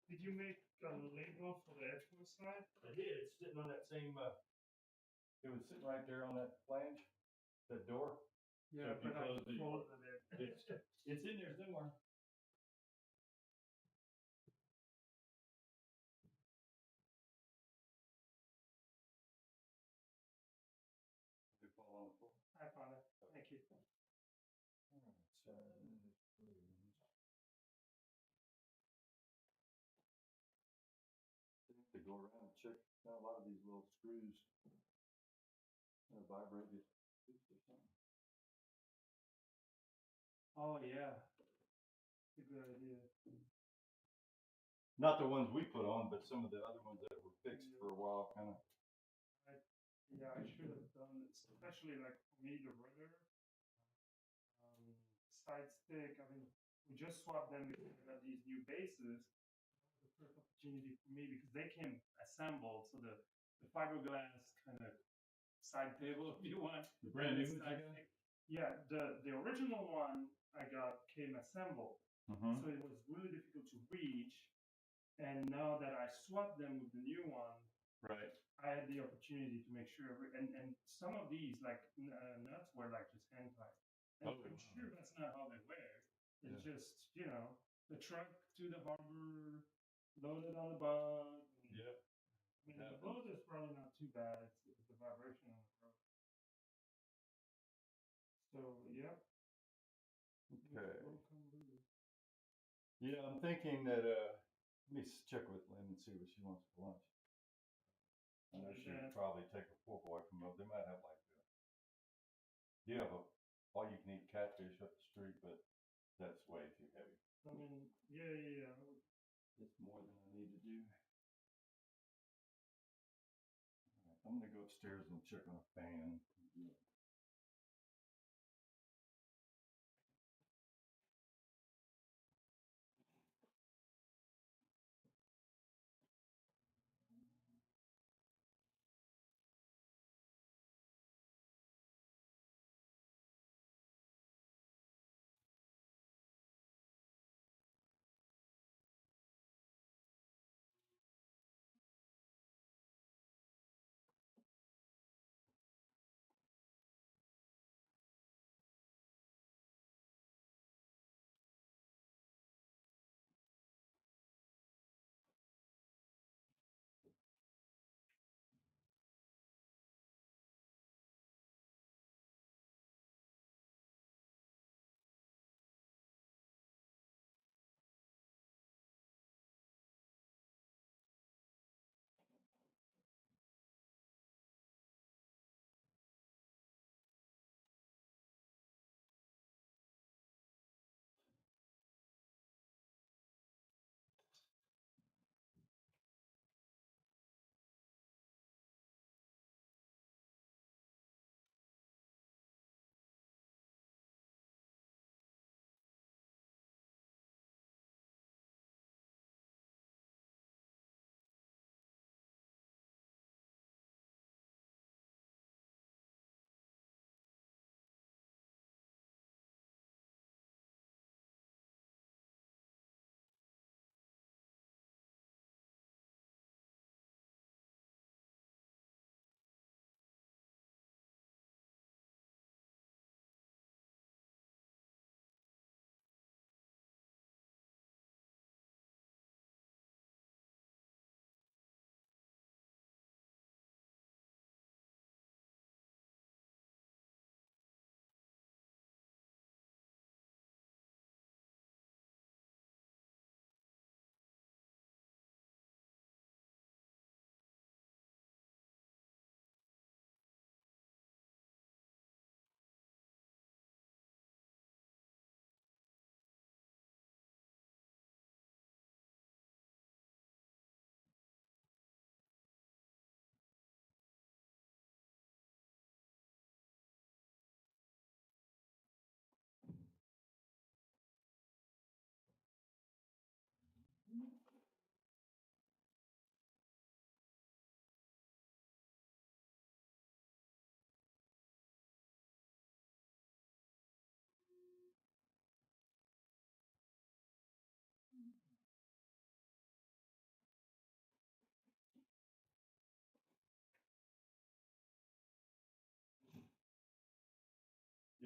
Did you make a label for the Edgewood side? I did. It's sitting on that same. It was sitting right there on that flange, that door. Yeah, if you but I close the- closed it. It's in there somewhere. Did it fall on the floor? I found it. Thank you. To go around and check a lot of these little screws vibrated or something. Oh yeah. It's a good idea. Not the ones we put on, but some of the other ones that were fixed for a while, kind of. Yeah, I should have done this, especially like for me, the rudder, side stick. I mean, we just swapped them because we got these new bases. That was the first opportunity for me because they came assembled, so the fiberglass kind of side table, if you want. The brand new ones side you got? stick. Yeah, the original one I got came assembled, so it was really difficult to reach. And now that I swapped them with the new one, Right. I had the opportunity to make sure, and some of these like nuts were like just hand tied. And Oh, I'm wow. sure that's not how they were. It's just the truck to the harbor, loaded on the boat. Yep. I mean, the boat is probably not too bad. It's the vibration on the road. So yeah. Okay. Yeah, I'm thinking that let me check with Lynn and see what she wants for lunch. I know she would probably take a full boy from up. They might have like you have a all you can eat catfish up the street, but that's way too heavy. I mean, yeah. It's more than I need to do. All right, I'm gonna go upstairs and check on a fan.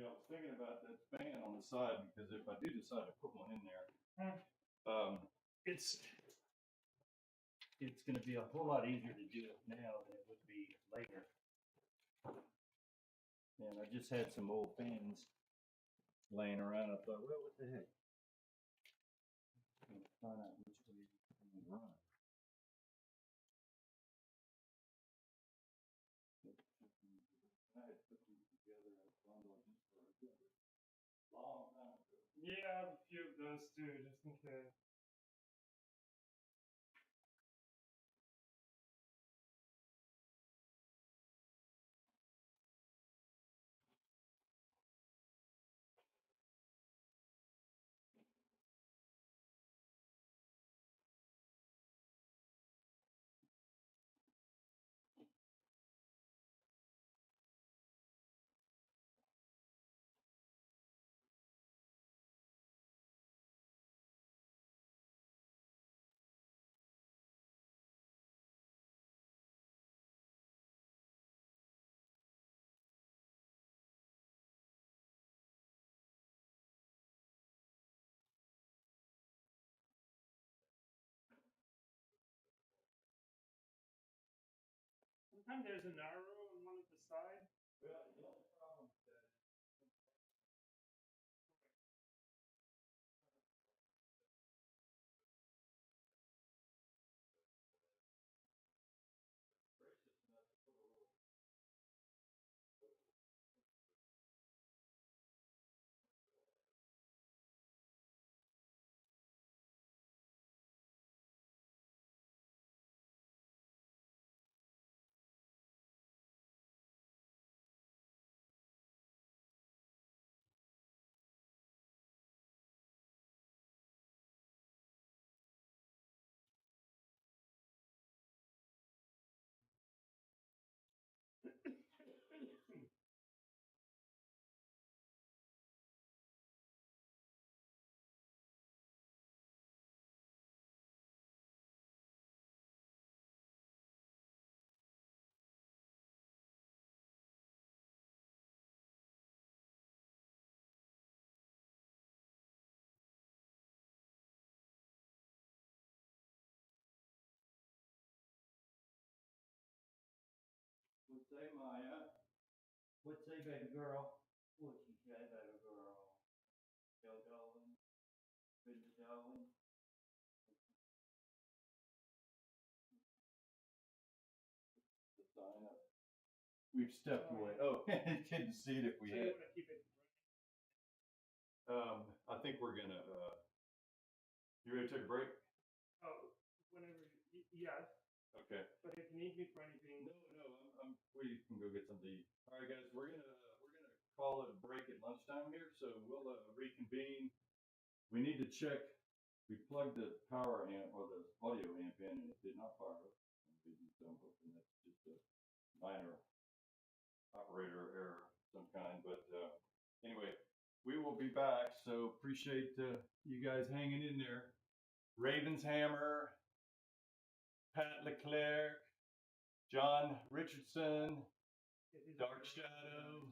Yeah, I was thinking about that fan on the side because if I do decide to put one in there, it's going to be a whole lot easier to do it now than it would be later. And I just had some old fans laying around. I thought, well, what the heck? I'm going to find out which way you can run. I had put these together as a bundle just for a long time ago. Yeah, I have a few of those too, just in case. Sometimes there's an arrow on one of the sides. Well, the only problem with that is gracious enough to put a little. What say, Maya? What say, baby girl? What you say, baby girl? Yo, darling. Good darling. The sign up. We've stepped away. Oh, couldn't see it if we So you had. want to keep it I think we're gonna. You ready to take a break? oh, whenever yes. Okay. But if you need me for anything. No, we can go get something to eat. All right, guys, we're gonna call it a break at lunchtime here, so we'll reconvene. We need to check. We plugged the power amp or the audio amp in, and it did not fire up. So I'm hoping that's just a minor operator error of some kind. But anyway, we will be back. So appreciate you guys hanging in there. Ravens Hammer, Pat Leclerc, John Richardson, Dark Shadow.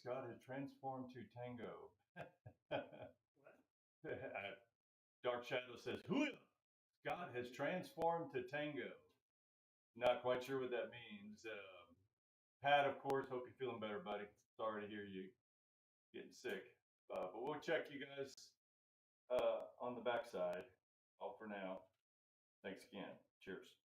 Scott had transformed to Tango. What? Dark Shadow says, "Hooyah! Scott has transformed to Tango." Not quite sure what that means. Pat, of course, hope you're feeling better, buddy. Sorry to hear you getting sick. But we'll check you guys on the backside. All for now. Thanks again. Cheers.